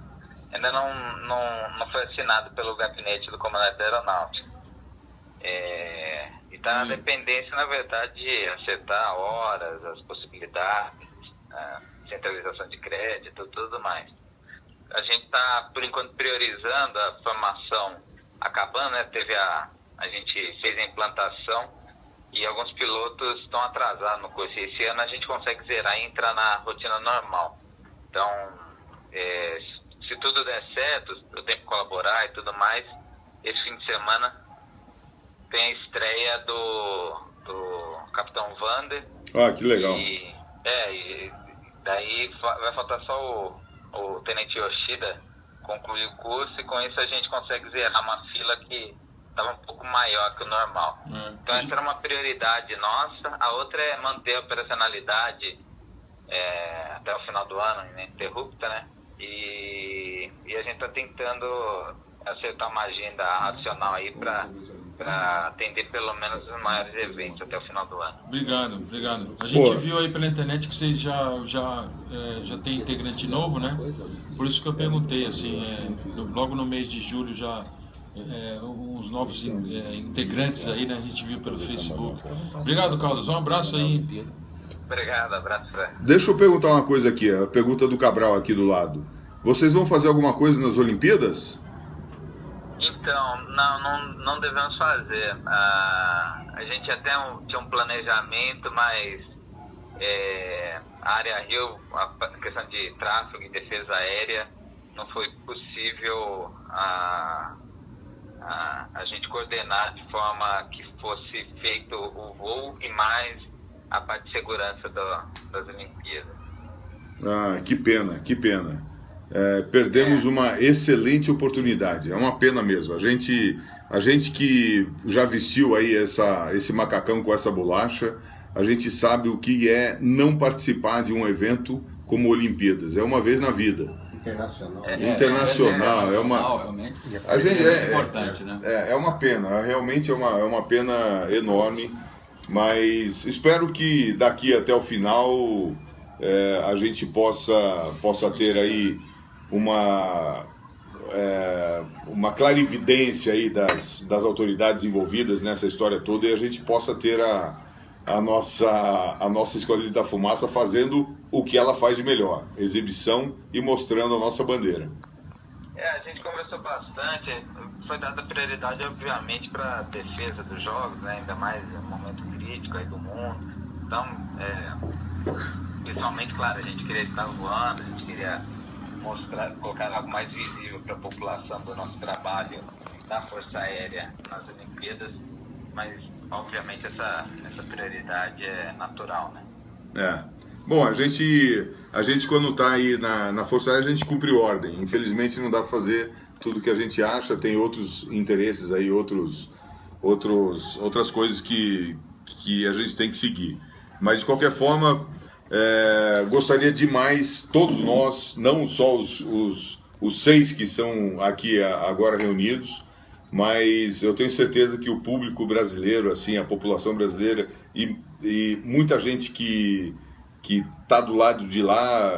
não foi assinado pelo gabinete do comandante da aeronáutica. E está na dependência, na verdade, de acertar horas, as possibilidades, centralização de crédito, tudo mais. A gente está, por enquanto, priorizando a formação, acabando, né? A gente fez a implantação e alguns pilotos estão atrasados no curso. E esse ano a gente consegue zerar e entrar na rotina normal. Então, se tudo der certo, eu tenho que colaborar e tudo mais, esse fim de semana tem a estreia do Capitão Vander.
Ah, que legal.
E daí vai faltar só o Tenente Yoshida concluir o curso, e com isso a gente consegue zerar uma fila que estava um pouco maior que o normal. Então essa era uma prioridade nossa. A outra é manter a operacionalidade até o final do ano, ininterrupta, né? E a gente está tentando acertar uma agenda racional aí para atender pelo menos os maiores eventos até o final do ano.
Obrigado. A gente viu aí pela internet que vocês já tem integrante novo, né? Por isso que eu perguntei, assim, logo no mês de julho já os novos integrantes aí, né? A gente viu pelo Facebook. Obrigado, Caldas. Um abraço aí.
Obrigado, abraço, Fred.
Deixa eu perguntar uma coisa aqui, a pergunta do Cabral aqui do lado. Vocês vão fazer alguma coisa nas Olimpíadas?
Então, não devemos fazer. A gente até tinha um planejamento, mas a área Rio, a questão de tráfego e defesa aérea, não foi possível a gente coordenar de forma que fosse feito o voo e mais a parte de segurança das Olimpíadas.
Ah, que pena, que pena. Perdemos uma excelente oportunidade, é uma pena mesmo. A gente que já vestiu aí esse macacão com essa bolacha, a gente sabe o que é não participar de um evento como Olimpíadas. É uma vez na vida. Internacional.
Realmente.
A gente
importante, né?
É uma pena, realmente é uma pena enorme, mas espero que daqui até o final a gente possa ter aí uma clarividência aí das autoridades envolvidas nessa história toda, e a gente possa ter a nossa Esquadrilha da Fumaça fazendo o que ela faz de melhor, exibição e mostrando a nossa bandeira.
A gente conversou bastante, foi dada prioridade obviamente para a defesa dos jogos, né? Ainda mais no momento crítico aí do mundo. Então, pessoalmente, claro, a gente queria estar voando, a gente queria colocar algo mais visível para a população do nosso trabalho da Força Aérea nas Olimpíadas, mas obviamente essa prioridade é natural, né?
Bom, a gente quando está aí na Força Aérea, a gente cumpre ordem. Infelizmente não dá para fazer tudo que a gente acha, tem outros interesses aí, outras coisas que a gente tem que seguir. Mas de qualquer forma, gostaria demais, todos nós, não só os 6 que estão aqui agora reunidos, mas eu tenho certeza que o público brasileiro, assim, a população brasileira e muita gente que está do lado de lá,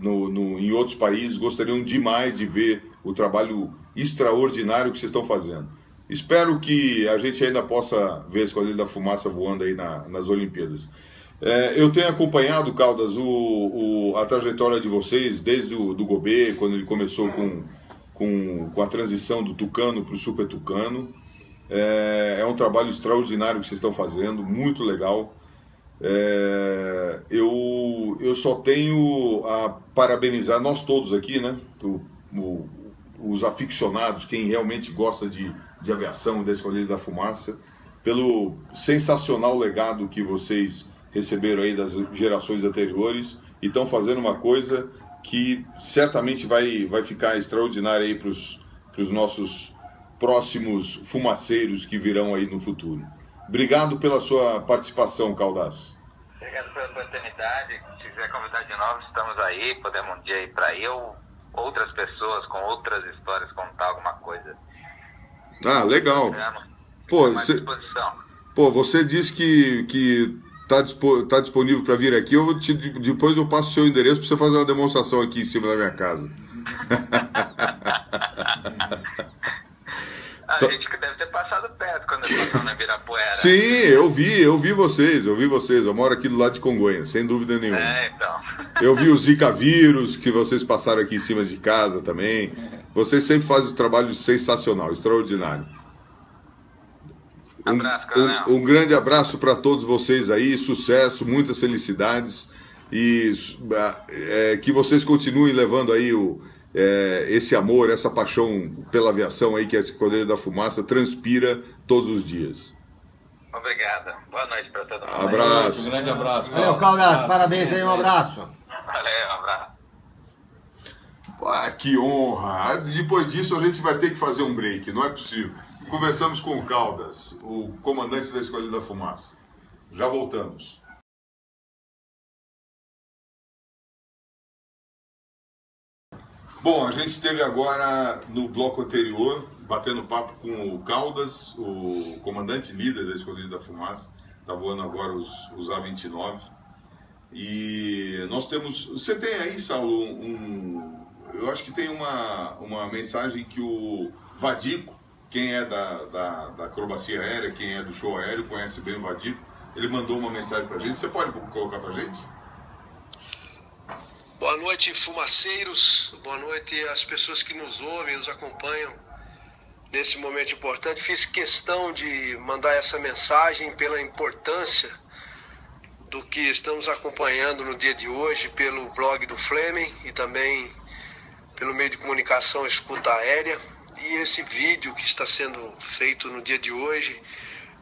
em outros países, gostariam demais de ver o trabalho extraordinário que vocês estão fazendo. Espero que a gente ainda possa ver a Esquadrilha da Fumaça voando aí nas Olimpíadas. Eu tenho acompanhado, Caldas, a trajetória de vocês desde do Gobê, quando ele começou com a transição do Tucano para o Super Tucano. É um trabalho extraordinário que vocês estão fazendo, muito legal. Eu só tenho a parabenizar nós todos aqui, né? Os aficionados, quem realmente gosta de aviação e da Esquadrilha da Fumaça, pelo sensacional legado que vocês receberam aí das gerações anteriores e estão fazendo uma coisa que certamente vai ficar extraordinária aí para os nossos próximos fumaceiros que virão aí no futuro. Obrigado pela sua participação, Caldas.
Obrigado pela oportunidade. Se quiser convidar de novo, estamos aí. Podemos um dia ir para aí ou outras pessoas com outras histórias contar alguma coisa.
Ah, legal. Você disse que tá disponível para vir aqui. Depois eu passo o seu endereço para você fazer uma demonstração aqui em cima da minha casa.
A gente que deve ter passado perto quando eu passou na Ibirapuera.
Sim, eu vi vocês. Eu moro aqui do lado de Congonhas, sem dúvida nenhuma.
Então.
Eu vi o Zika vírus que vocês passaram aqui em cima de casa também. Vocês sempre fazem um trabalho sensacional, extraordinário. Um grande abraço para todos vocês aí, sucesso, muitas felicidades e que vocês continuem levando aí esse amor, essa paixão pela aviação aí que a Esquadrilha da Fumaça transpira todos os dias.
Obrigado. Boa noite para todo mundo.
Abraço.
Um grande abraço.
Valeu, Caldas, parabéns aí, um abraço.
Valeu, um abraço.
Ah, que honra! Depois disso a gente vai ter que fazer um break, não é possível. Conversamos com o Caldas, o comandante da Esquadrilha da Fumaça. Já voltamos. Bom, a gente esteve agora no bloco anterior, batendo papo com o Caldas, o comandante líder da Esquadrilha da Fumaça. Está voando agora os A-29. E nós temos... Você tem aí, Saulo, eu acho que tem uma mensagem que o Vadico, quem é da acrobacia aérea, quem é do show aéreo, conhece bem o Vadico, ele mandou uma mensagem pra gente. Você pode colocar pra gente?
Boa noite, fumaceiros. Boa noite às pessoas que nos ouvem, nos acompanham nesse momento importante. Fiz questão de mandar essa mensagem pela importância do que estamos acompanhando no dia de hoje pelo blog do Fleming e também pelo meio de comunicação Escuta Aérea. E esse vídeo que está sendo feito no dia de hoje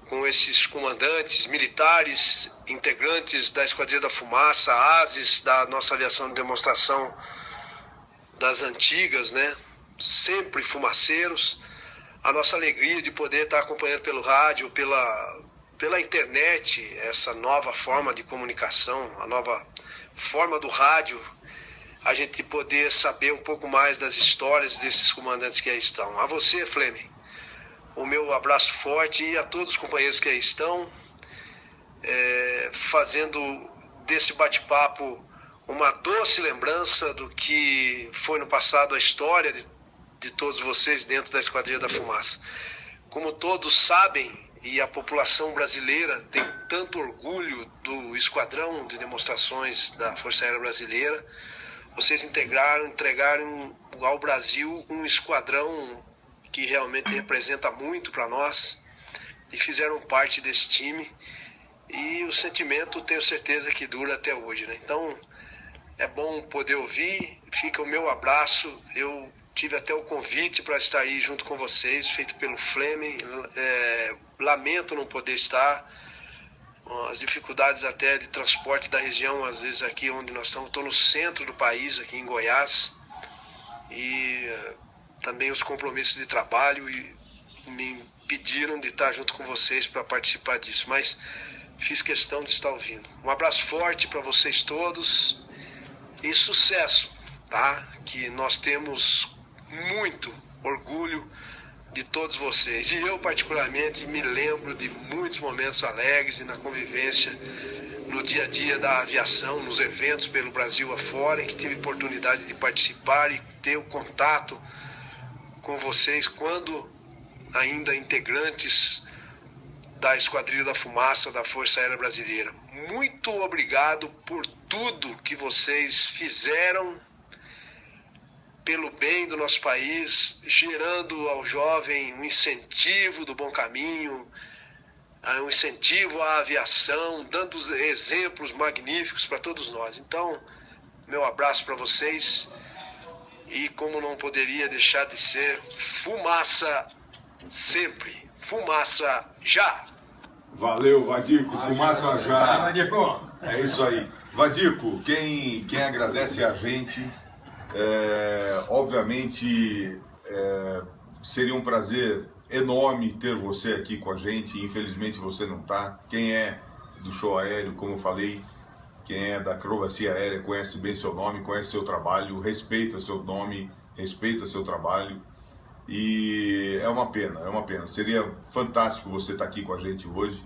com esses comandantes militares, integrantes da Esquadrilha da Fumaça, ases da nossa aviação de demonstração das antigas, né? Sempre fumaceiros. A nossa alegria de poder estar acompanhando pelo rádio, pela internet, essa nova forma de comunicação, a nova forma do rádio, a gente poder saber um pouco mais das histórias desses comandantes que aí estão. A você, Fleming, o meu abraço forte e a todos os companheiros que aí estão, fazendo desse bate-papo uma doce lembrança do que foi no passado a história de todos vocês dentro da Esquadrilha da Fumaça. Como todos sabem, e a população brasileira tem tanto orgulho do esquadrão de demonstrações da Força Aérea Brasileira, vocês entregaram ao Brasil um esquadrão que realmente representa muito para nós e fizeram parte desse time, e o sentimento tenho certeza que dura até hoje, né? Então é bom poder ouvir, fica o meu abraço. Eu tive até o convite para estar aí junto com vocês, feito pelo Fleming. Lamento não poder estar, as dificuldades até de transporte da região, às vezes aqui onde nós estamos, estou no centro do país, aqui em Goiás, e também os compromissos de trabalho e me pediram de estar junto com vocês para participar disso, mas fiz questão de estar ouvindo. Um abraço forte para vocês todos e sucesso, tá? Que nós temos muito orgulho de todos vocês. E eu, particularmente, me lembro de muitos momentos alegres e na convivência no dia a dia da aviação, nos eventos pelo Brasil afora, em que tive oportunidade de participar e ter o contato com vocês quando ainda integrantes da Esquadrilha da Fumaça da Força Aérea Brasileira. Muito obrigado por tudo que vocês fizeram pelo bem do nosso país, gerando ao jovem um incentivo do bom caminho, um incentivo à aviação, dando exemplos magníficos para todos nós. Então, meu abraço para vocês. E como não poderia deixar de ser, fumaça sempre, fumaça já!
Valeu, Vadico, fumaça já! É isso aí. Vadico, quem agradece a gente, obviamente seria um prazer enorme ter você aqui com a gente. Infelizmente você não está. Quem é do show aéreo, como eu falei, quem é da acrobacia aérea conhece bem seu nome, conhece seu trabalho, respeita seu nome, respeita seu trabalho, e é uma pena, Seria fantástico você estar aqui com a gente hoje.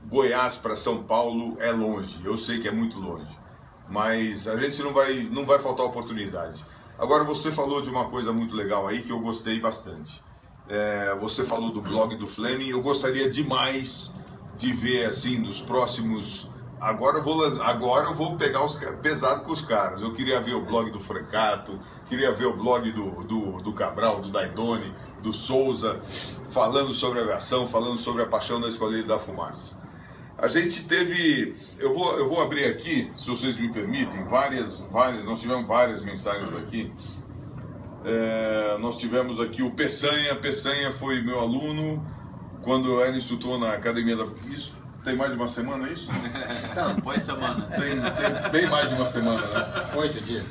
Goiás para São Paulo é longe, eu sei que é muito longe, mas a gente não vai faltar oportunidade. Agora, você falou de uma coisa muito legal aí que eu gostei bastante. Você falou do blog do Fleming. Eu gostaria demais de ver, assim, nos próximos... Agora eu vou pegar pesado com os caras. Eu queria ver o blog do Francato, queria ver o blog do Cabral, do Daidone, do Souza, falando sobre aviação, falando sobre a paixão da Esquadrilha da Fumaça. A gente teve... Eu vou abrir aqui, se vocês me permitem, nós tivemos várias mensagens aqui. Nós tivemos aqui o Peçanha. Peçanha foi meu aluno quando eu era instrutor na academia da... Isso tem mais de uma semana, é isso?
Não, põe semana.
Tem bem mais de uma semana, né?
8 dias.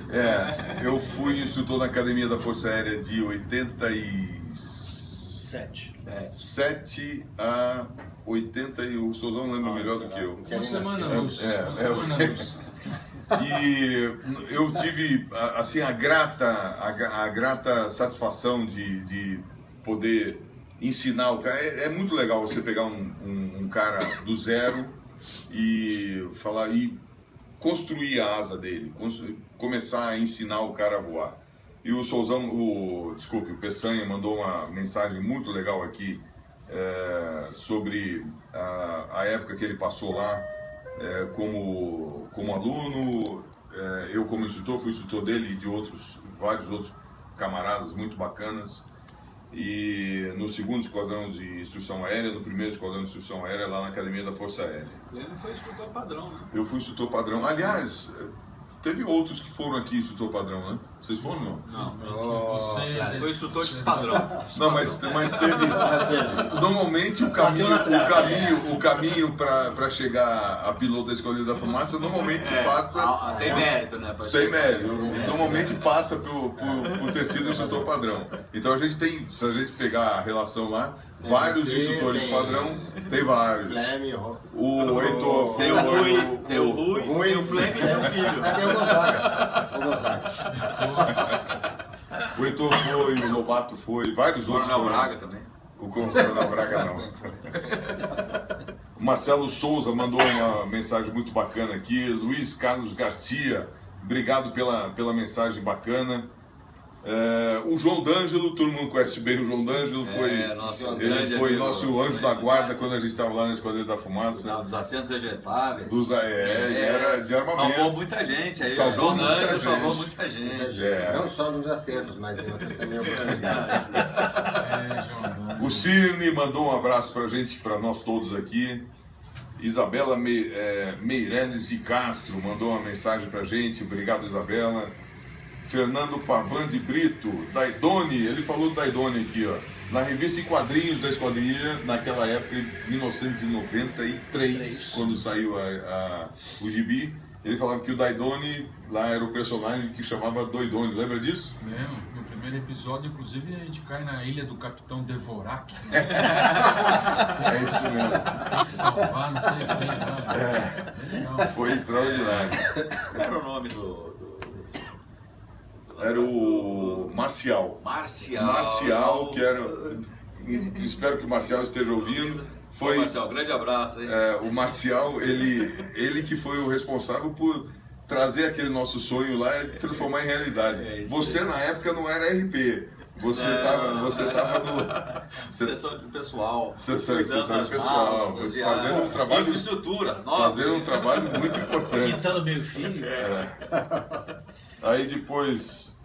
Eu fui instrutor na academia da Força Aérea de 87 a 80 e o Sozão lembra melhor do que eu.
Uma semana luz. Uma semana luz.
E eu tive assim a grata satisfação de poder ensinar o cara. É muito legal você pegar um cara do zero e falar e construir a asa dele, começar a ensinar o cara a voar. E o Souzão, o Peçanha mandou uma mensagem muito legal aqui sobre a época que ele passou lá como aluno. Eu como instrutor, fui instrutor dele e de vários outros camaradas muito bacanas. E no 2º Esquadrão de Instrução Aérea, no 1º Esquadrão de Instrução Aérea, lá na Academia da Força Aérea.
Ele foi instrutor padrão, né?
Eu fui instrutor padrão. Aliás, teve outros que foram aqui instrutor padrão, né? Vocês foram, não?
Não. Foi instrutor de esquadrão.
Não, mas teve... Normalmente o caminho para chegar a piloto da Esquadrilha da Fumaça, normalmente passa...
Tem mérito, né?
Tem mérito. Normalmente passa por ter sido instrutor padrão. Então a gente tem, se a gente pegar a relação lá, vários instrutores padrão, tem vários. O Heitor foi...
Tem o Rui, tem o Flame e tem o filho.
Tem o Gonzaga.
O Heitor foi, o Lobato foi, vários outros foram.
O Coronel Braga também.
O Coronel Braga não. O Marcelo Souza mandou uma mensagem muito bacana aqui. Luiz Carlos Garcia, obrigado pela mensagem bacana. O João D'Angelo, todo mundo conhece bem o João D'Angelo, ele foi nosso anjo da guarda quando a gente estava lá na Esquadrilha da Fumaça.
Dos assentos ejetáveis.
Era de armamento.
Salvou muita gente, aí
salvou
o João D'Angelo salvou muita gente.
Não só nos assentos, mas em outras também oportunidades.
O Cirne mandou um abraço pra gente, pra nós todos aqui. Isabela Meireles de Castro mandou uma mensagem pra gente, obrigado Isabela. Fernando Pavan de Brito, Daidone, ele falou do Daidone aqui, ó, na revista em quadrinhos da Esquadrilha, naquela época, em 1993, quando saiu o gibi, ele falava que o Daidone lá era o personagem que chamava Doidone, lembra disso?
Lembro, no primeiro episódio, inclusive, a gente cai na ilha do Capitão Devorak.
É isso mesmo.
Tem que salvar, não sei quem.
Foi extraordinário.
Qual era o nome do...
Era o Marcial, que era... Espero que o Marcial esteja ouvindo.
Foi Marcial, grande abraço, hein?
O Marcial, ele que foi o responsável por trazer aquele nosso sonho lá e transformar em realidade. Você na época não era RP. Você estava no...
Sessão de pessoal.
Sessão de pessoal. Fazendo um trabalho...
Infraestrutura.
Fazendo um trabalho muito importante.
Pintando meio filho.
Aí depois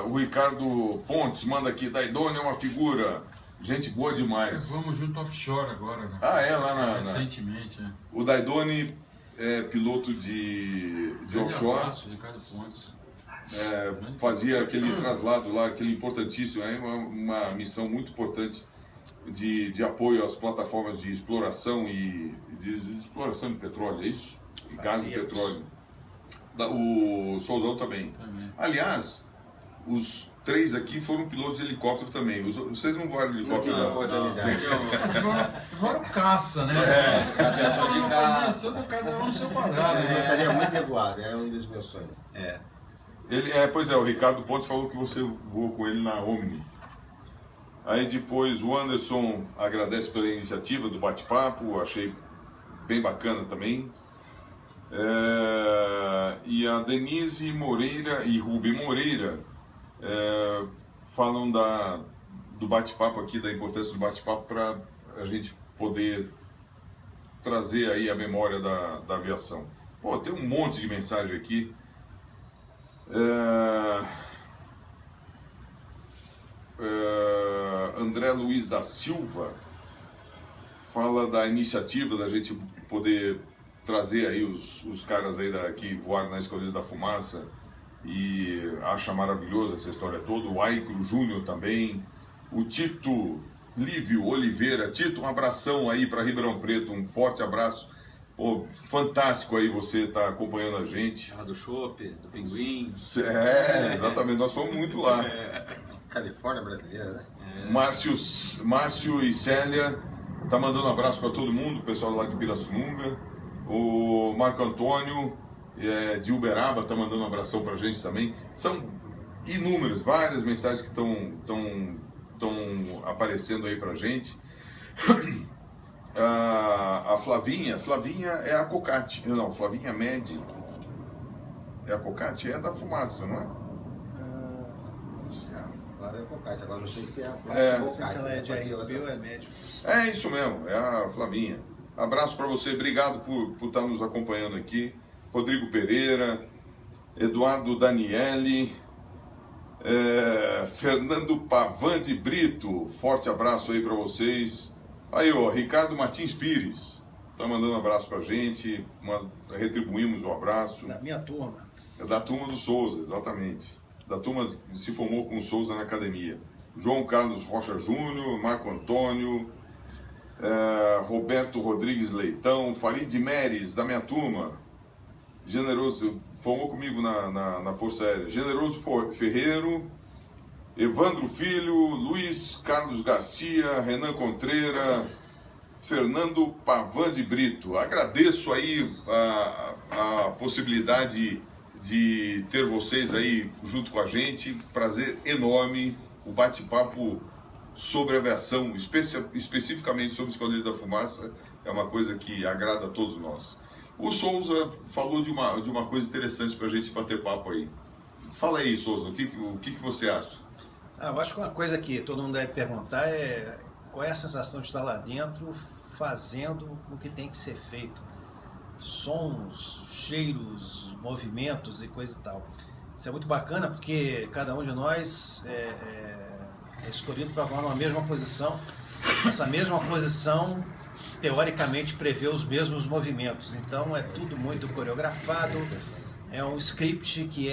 o Ricardo Pontes manda aqui, Daidone é uma figura, gente boa demais.
Vamos junto offshore agora, né?
Lá
recentemente,
O Daidone é piloto de offshore.
Abraço, Ricardo Pontes.
Fazia aquele traslado lá, aquele importantíssimo, uma missão muito importante de apoio às plataformas de exploração de exploração de petróleo, é isso? E gás e petróleo. O Souzão também. Aliás, os 3 aqui foram pilotos de helicóptero também. Vocês não voaram de helicóptero?
Não.
Voaram caça, né? Cada um no seu quadrado.
Eu gostaria muito de voar, é um dos meus sonhos.
Pois é, o Ricardo Pontes falou que você voou com ele na Omni. Aí depois o Anderson agradece pela iniciativa do bate-papo, achei bem bacana também. E a Denise Moreira e Rubem Moreira falam do bate-papo aqui, da importância do bate-papo para a gente poder trazer aí a memória da aviação. Pô, tem um monte de mensagem aqui. André Luiz da Silva fala da iniciativa da gente poder trazer aí os caras aí que voaram na Esquadrilha da Fumaça e acha maravilhosa essa história toda. O Aicro Júnior também, o Tito Lívio Oliveira. Tito, um abração aí para Ribeirão Preto, um forte abraço. Pô, fantástico aí você tá acompanhando a gente.
Terra do Chopp, do Pinguim.
Exatamente, nós fomos muito lá.
Califórnia brasileira, né?
Márcio e Célia tá mandando um abraço para todo mundo, o pessoal lá de Pirassununga. O Marco Antônio de Uberaba tá mandando um abração pra gente também. São inúmeras, várias mensagens que estão aparecendo aí pra gente. A Flavinha é a Cocate. Não, Flavinha Med. É a Cocate? É da fumaça, não é?
Claro, é a Cocate. Agora não sei se é a
Flávia. Não sei se ela é de AIB ou é médico.
É isso mesmo, é a Flavinha. Abraço para você, obrigado por estar nos acompanhando aqui. Rodrigo Pereira, Eduardo Daniele, Fernando Pavan de Brito, forte abraço aí para vocês. Aí, ó, Ricardo Martins Pires, tá mandando um abraço pra gente, retribuímos o abraço.
Da minha turma.
É da turma do Souza, exatamente. Da turma que se formou com o Souza na academia. João Carlos Rocha Júnior, Marco Antônio, Roberto Rodrigues Leitão, Farid Meres, da minha turma. Generoso, formou comigo na Força Aérea. Generoso Ferreiro, Evandro Filho, Luiz Carlos Garcia, Renan Contreira, Fernando Pavan de Brito. Agradeço aí a possibilidade de ter vocês aí junto com a gente. Prazer enorme. O bate-papo sobre aviação, especificamente sobre Esquadrilha da Fumaça, é uma coisa que agrada a todos nós. O Souza falou de uma coisa interessante para a gente bater papo aí. Fala aí, Souza, o que você acha?
Eu acho que uma coisa que todo mundo deve perguntar é qual é a sensação de estar lá dentro fazendo o que tem que ser feito. Sons, cheiros, movimentos e coisa e tal. Isso é muito bacana porque cada um de nós é escolhido para voar numa mesma posição. Essa mesma posição, teoricamente, prevê os mesmos movimentos. Então é tudo muito coreografado. É um script que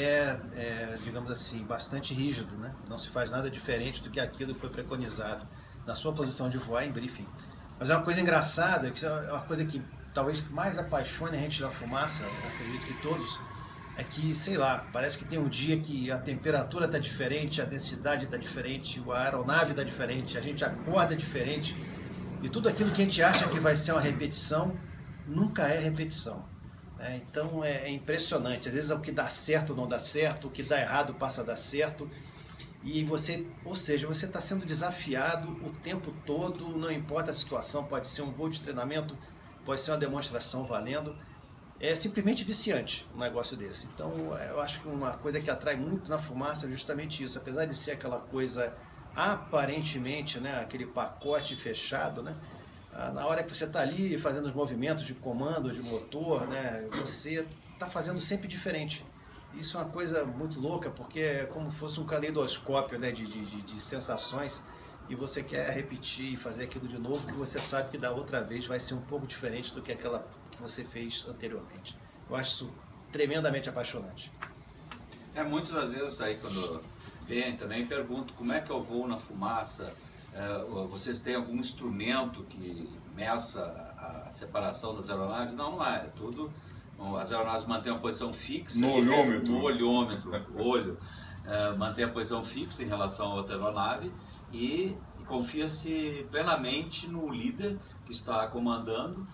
digamos assim, bastante rígido, né? Não se faz nada diferente do que aquilo que foi preconizado na sua posição de voar em briefing. Mas é uma coisa engraçada, que é uma coisa que talvez mais apaixone a gente da fumaça, acredito que todos, é que, sei lá, parece que tem um dia que a temperatura está diferente, a densidade está diferente, a aeronave está diferente, a gente acorda diferente, e tudo aquilo que a gente acha que vai ser uma repetição, nunca é repetição. Então é impressionante, às vezes o que dá certo não dá certo, o que dá errado passa a dar certo, e você está sendo desafiado o tempo todo, não importa a situação, pode ser um voo de treinamento, pode ser uma demonstração valendo, é simplesmente viciante um negócio desse. Então eu acho que uma coisa que atrai muito na fumaça é justamente isso, apesar de ser aquela coisa aparentemente, né, aquele pacote fechado, né, na hora que você está ali fazendo os movimentos de comando, de motor, né, você está fazendo sempre diferente. Isso é uma coisa muito louca, porque é como se fosse um caleidoscópio, né, de sensações, e você quer repetir e fazer aquilo de novo, que você sabe que da outra vez vai ser um pouco diferente do que aquela que você fez anteriormente. Eu acho isso tremendamente apaixonante.
Muitas das vezes aí quando vem também pergunto como é que eu vou na fumaça, vocês têm algum instrumento que meça a separação das aeronaves? Não é tudo, as aeronaves mantêm uma posição fixa.
No olhômetro.
No olhômetro, o olho mantém a posição fixa em relação a outra aeronave e confia-se plenamente no líder que está comandando.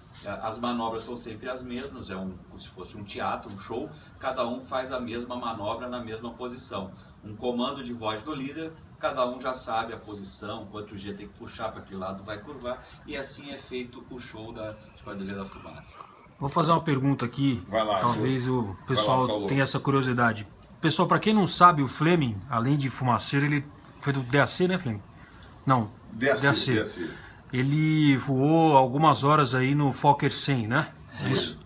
As manobras são sempre as mesmas, como se fosse um teatro, um show, cada um faz a mesma manobra na mesma posição. Um comando de voz do líder, cada um já sabe a posição, quanto G tem que puxar para que lado vai curvar, e assim é feito o show da Esquadrilha da Fumaça.
Vou fazer uma pergunta aqui,
vai lá,
talvez o pessoal tenha essa curiosidade. Pessoal, para quem não sabe, o Fleming, além de fumaceiro, ele foi do DAC, né, Fleming? Não, DAC. Ele voou algumas horas aí no Fokker 100, né? Isso.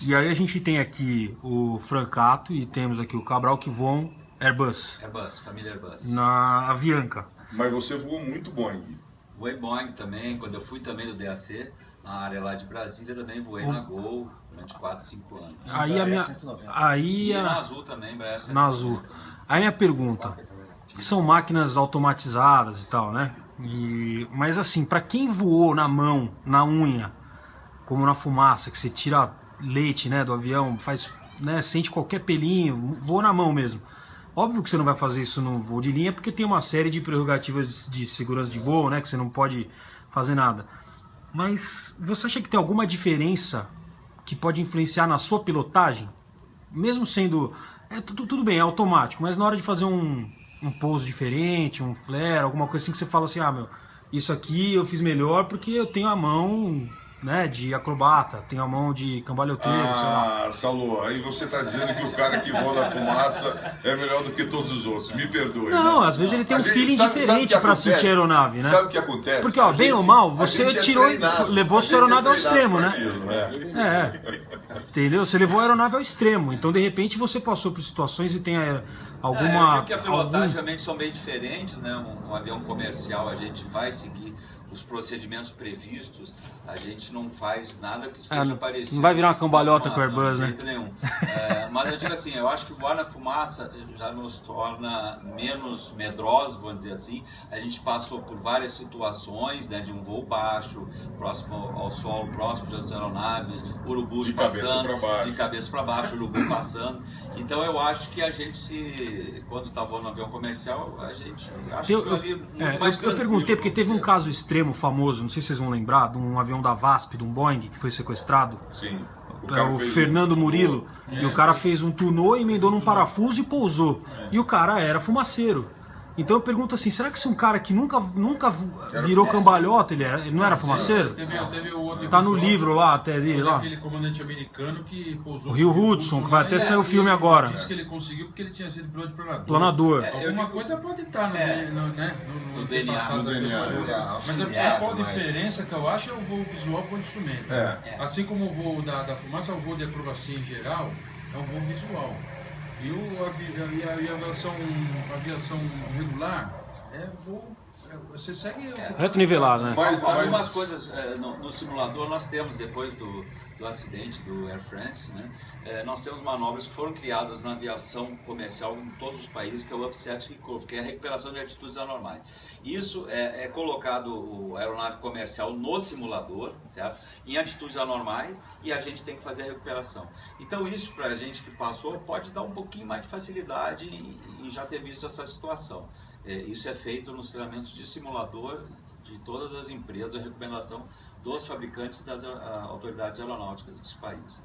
E aí a gente tem aqui o Francato e temos aqui o Cabral que voam Airbus.
Airbus, família Airbus.
Na Avianca.
Mas você voou muito Boeing.
Voei Boeing também, quando eu fui também do DAC, a área lá de Brasília, também voei na Gol durante 4, 5 anos.
Aí a minha...
190.
Aí
E na
a...
Azul também, Embraer 190.
Na Azul. Aí minha pergunta, são máquinas automatizadas e tal, né? Mas assim, para quem voou na mão, na unha, como na fumaça, que você tira leite, né, do avião, faz, né, sente qualquer pelinho, voa na mão mesmo. Óbvio que você não vai fazer isso no voo de linha, porque tem uma série de prerrogativas de segurança de voo, né, que você não pode fazer nada. Mas você acha que tem alguma diferença que pode influenciar na sua pilotagem? Mesmo sendo... tudo bem, é automático, mas na hora de fazer um pouso diferente, um flare, alguma coisa assim que você fala assim, ah, meu, isso aqui eu fiz melhor porque eu tenho a mão, né, de acrobata, tenho a mão de cambalhoteiro, sei lá.
Ah, Saulo, aí você está dizendo que o cara que voa na fumaça é melhor do que todos os outros. Me perdoe.
Não, às vezes ele tem um feeling diferente para sentir a aeronave, né?
Sabe o que acontece?
Porque, ó, bem ou mal, você tirou,
treinado,
levou sua aeronave ao extremo, né?
Aquilo,
Entendeu? Você levou a aeronave ao extremo. Então, de repente, você passou por situações e tem alguma...
Eu digo que a pilotagem realmente são bem diferentes, né? Um avião comercial, a gente vai seguir os procedimentos previstos, a gente não faz nada que esteja parecido.
Não vai virar uma cambalhota com o Airbus, né?
De jeito nenhum. Mas eu digo assim, eu acho que voar na fumaça já nos torna menos medrosos, vamos dizer assim. A gente passou por várias situações, né, de um voo baixo, próximo ao solo, próximo das aeronaves, urubus passando, de cabeça para baixo, urubu passando. Então eu acho que a gente, quando está voando no avião comercial, a gente acha que ali muito mais
eu perguntei porque teve um caso extremo famoso, não sei se vocês vão lembrar, de um avião da VASP, de um Boeing, que foi sequestrado.
Sim.
O Fernando Murilo. E o cara fez um tunô, emendou num parafuso e pousou. E o cara era fumaceiro. Então eu pergunto assim, será que se um cara que nunca virou cambalhota, ele não era fumaceiro?
Teve o outro
tá no livro lá, até ali. Lá.
Aquele comandante americano que pousou...
O Rio Hudson, que vai até sair o filme agora.
Disse que ele conseguiu porque ele tinha sido piloto de
planador.
Alguma coisa pode estar no DNA.
Passado
do mas a principal diferença que eu acho é o voo visual com o instrumento. Assim como o voo da fumaça, o voo de acrobacia em geral, é um voo visual. E a aviação regular é voo, você segue...
Reto nivelado, né?
Algumas coisas no simulador nós temos, depois do acidente do Air France, né? Nós temos manobras que foram criadas na aviação comercial em todos os países, que é o Upset Recovery, que é a recuperação de atitudes anormais. Isso é colocado a aeronave comercial no simulador, certo? Em atitudes anormais, e a gente tem que fazer a recuperação. Então isso, para a gente que passou, pode dar um pouquinho mais de facilidade em já ter visto essa situação. Isso é feito nos treinamentos de simulador de todas as empresas, a recomendação dos fabricantes e das autoridades aeronáuticas dos países.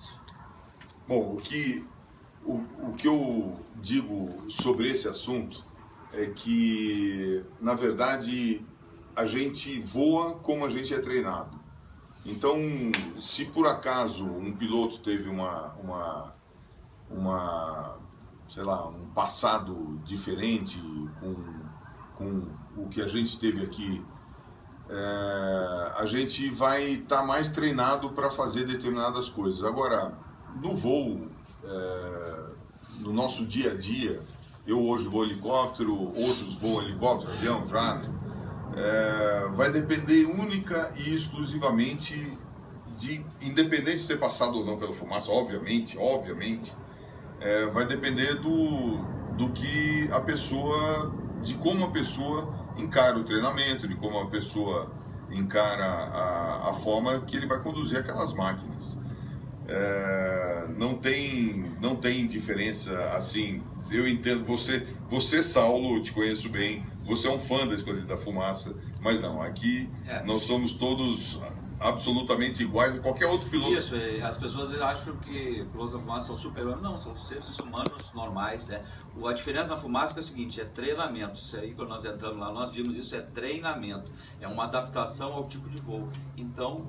Bom, o que eu digo sobre esse assunto é que, na verdade, a gente voa como a gente é treinado. Então, se por acaso um piloto teve sei lá, um passado diferente com o que a gente teve aqui, a gente vai estar mais treinado para fazer determinadas coisas. Agora, no voo, no nosso dia a dia, eu hoje vou helicóptero, outros voam helicóptero, avião, jato, vai depender única e exclusivamente independente de ter passado ou não pela fumaça, obviamente, vai depender do que a pessoa, de como a pessoa encara o treinamento, de como a pessoa encara a forma que ele vai conduzir aquelas máquinas. Não tem diferença assim. Eu entendo, você Saulo, eu te conheço bem, você é um fã da Esquadrilha da Fumaça, mas não, aqui nós somos todos absolutamente iguais a qualquer outro piloto.
Isso, as pessoas acham que pilotos da fumaça são super-humanos. Não, são seres humanos normais, né? A diferença na fumaça é o seguinte, é treinamento. Isso aí, quando nós entramos lá, nós vimos isso, é treinamento. É uma adaptação ao tipo de voo. Então,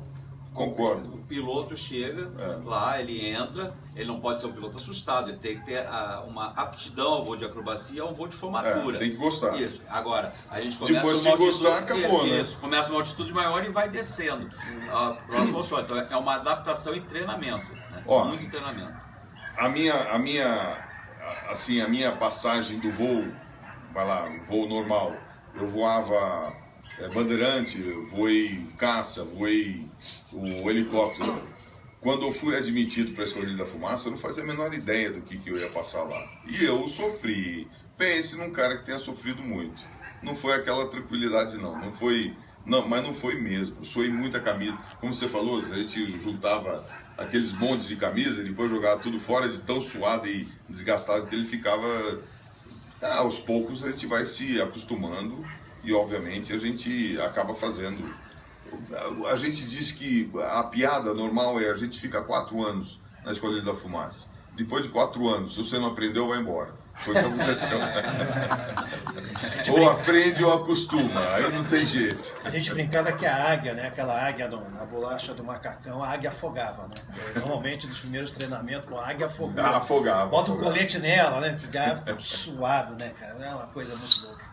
concordo.
O piloto chega lá, ele entra, ele não pode ser um piloto assustado, ele tem que ter uma aptidão ao voo de acrobacia, um voo de formatura.
Tem que gostar.
Isso. Agora, a gente começa
depois que gostar, acabou, né?
Isso. Começa uma altitude maior e vai descendo. Próximo ao solo. Então, é uma adaptação e treinamento. Né? Muito treinamento.
A minha passagem do voo, vai lá, voo normal, eu voava bandeirante, voei caça, voei o helicóptero. Quando eu fui admitido para a Esquadrilha da Fumaça, eu não fazia a menor ideia do que eu ia passar lá. E eu sofri. Pense num cara que tenha sofrido muito. Não foi aquela tranquilidade, não. Não foi, mas não foi mesmo. Suei muita camisa. Como você falou, a gente juntava aqueles montes de camisa e depois jogava tudo fora de tão suado e desgastado que ele ficava. Aos poucos a gente vai se acostumando e, obviamente, a gente acaba fazendo. A gente diz que a piada normal é a gente fica 4 anos na Esquadrilha da Fumaça. Depois de 4 anos, se você não aprendeu, vai embora. Foi o que aconteceu. Ou aprende ou acostuma, aí não tem jeito.
A gente brincava que a águia, né, aquela águia na bolacha do macacão, a águia afogava, né? Normalmente nos primeiros treinamentos, a águia afogava.
Afogava.
Bota um colete nela, né? Ficava suado, né, cara? É uma coisa muito louca.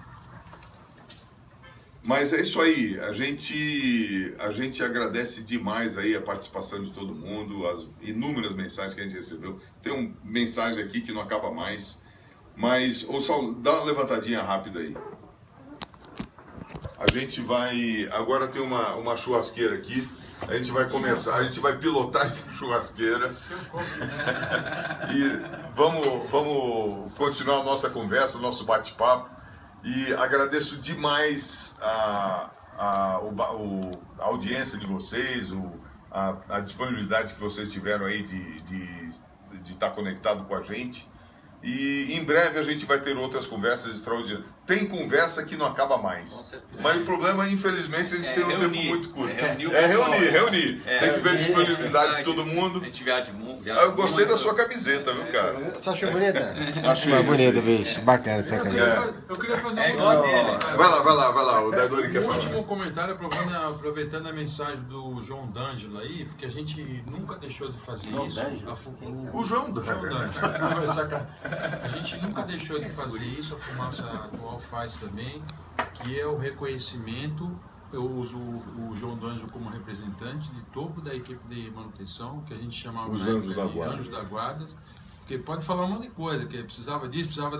Mas é isso aí, a gente agradece demais aí a participação de todo mundo, as inúmeras mensagens que a gente recebeu. Tem uma mensagem aqui que não acaba mais, mas, ô Saulo, dá uma levantadinha rápida aí. A gente vai, agora tem uma churrasqueira aqui, a gente vai começar, a gente vai pilotar essa churrasqueira e vamos continuar a nossa conversa, o nosso bate-papo. E agradeço demais a audiência de vocês, a disponibilidade que vocês tiveram aí de estar conectado com a gente. E em breve a gente vai ter outras conversas extraordinárias. Tem conversa que não acaba mais. Mas o problema, infelizmente, a gente tem um tempo muito curto. Reunir. Tem que ver a disponibilidade de todo mundo.
A gente viaja.
Eu gostei da sua camiseta, viu, cara?
Você achou bonita?
Acho
mais bonita, bicho. Bacana essa camiseta.
Eu queria fazer um
igual dele.
Vai lá, o Daidori quer
Um
falar.
último comentário, aproveitando a mensagem do João D'Angelo aí, porque a gente nunca deixou de fazer isso.
O João D'Angelo.
A gente nunca deixou de fazer isso, a Fumaça atual faz também, que é o reconhecimento. Eu uso o João D'Angelo como representante de topo da equipe de manutenção, que a gente chamava
os Anjos da Guarda.
Anjos da Guarda, porque pode falar um monte de coisa, que precisava disso, precisava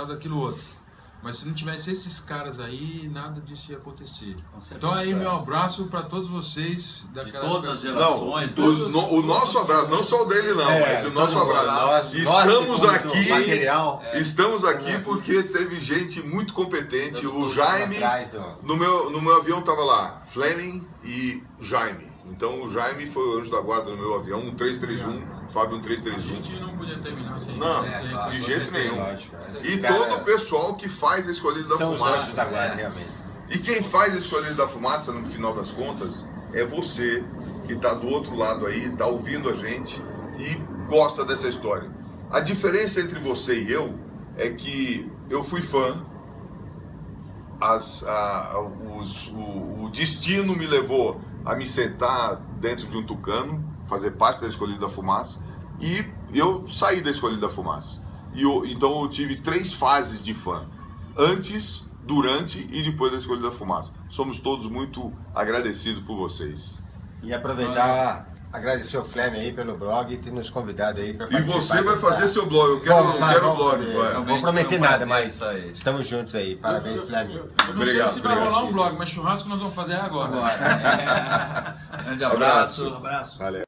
daquilo outro. Mas se não tivesse esses caras aí, nada disso ia acontecer. Então aí meu abraço para todos vocês daquela.
De todas as gerações.
O nosso abraço, não só o dele não, mas o nosso abraço. Estamos aqui porque teve gente muito competente. O Jaime, no meu avião estava lá, Fleming e Jaime. Então o Jaime foi o anjo da guarda no meu avião, um 331, Fábio um 331.
A gente não podia terminar sem
não, de jeito nenhum. E todo o pessoal que faz a Esquadrilha da Fumaça.
Da guarda, realmente.
E quem faz a Esquadrilha da Fumaça, no final das contas, é você que está do outro lado aí, está ouvindo a gente e gosta dessa história. A diferença entre você e eu é que eu fui fã, o destino me levou a me sentar dentro de um tucano, fazer parte da Esquadrilha da Fumaça, e eu saí da Esquadrilha da Fumaça. Então eu tive 3 fases de fã, antes, durante e depois da Esquadrilha da Fumaça. Somos todos muito agradecidos por vocês.
E aproveitar, agradecer o Flem aí pelo blog e ter nos convidado aí para
participar. E você vai fazer seu blog, eu quero o blog.
Não vou prometer nada, mas estamos juntos aí. Parabéns, Flem.
Não sei se vai rolar um blog, mas churrasco nós vamos fazer agora.
Grande abraço.
Valeu.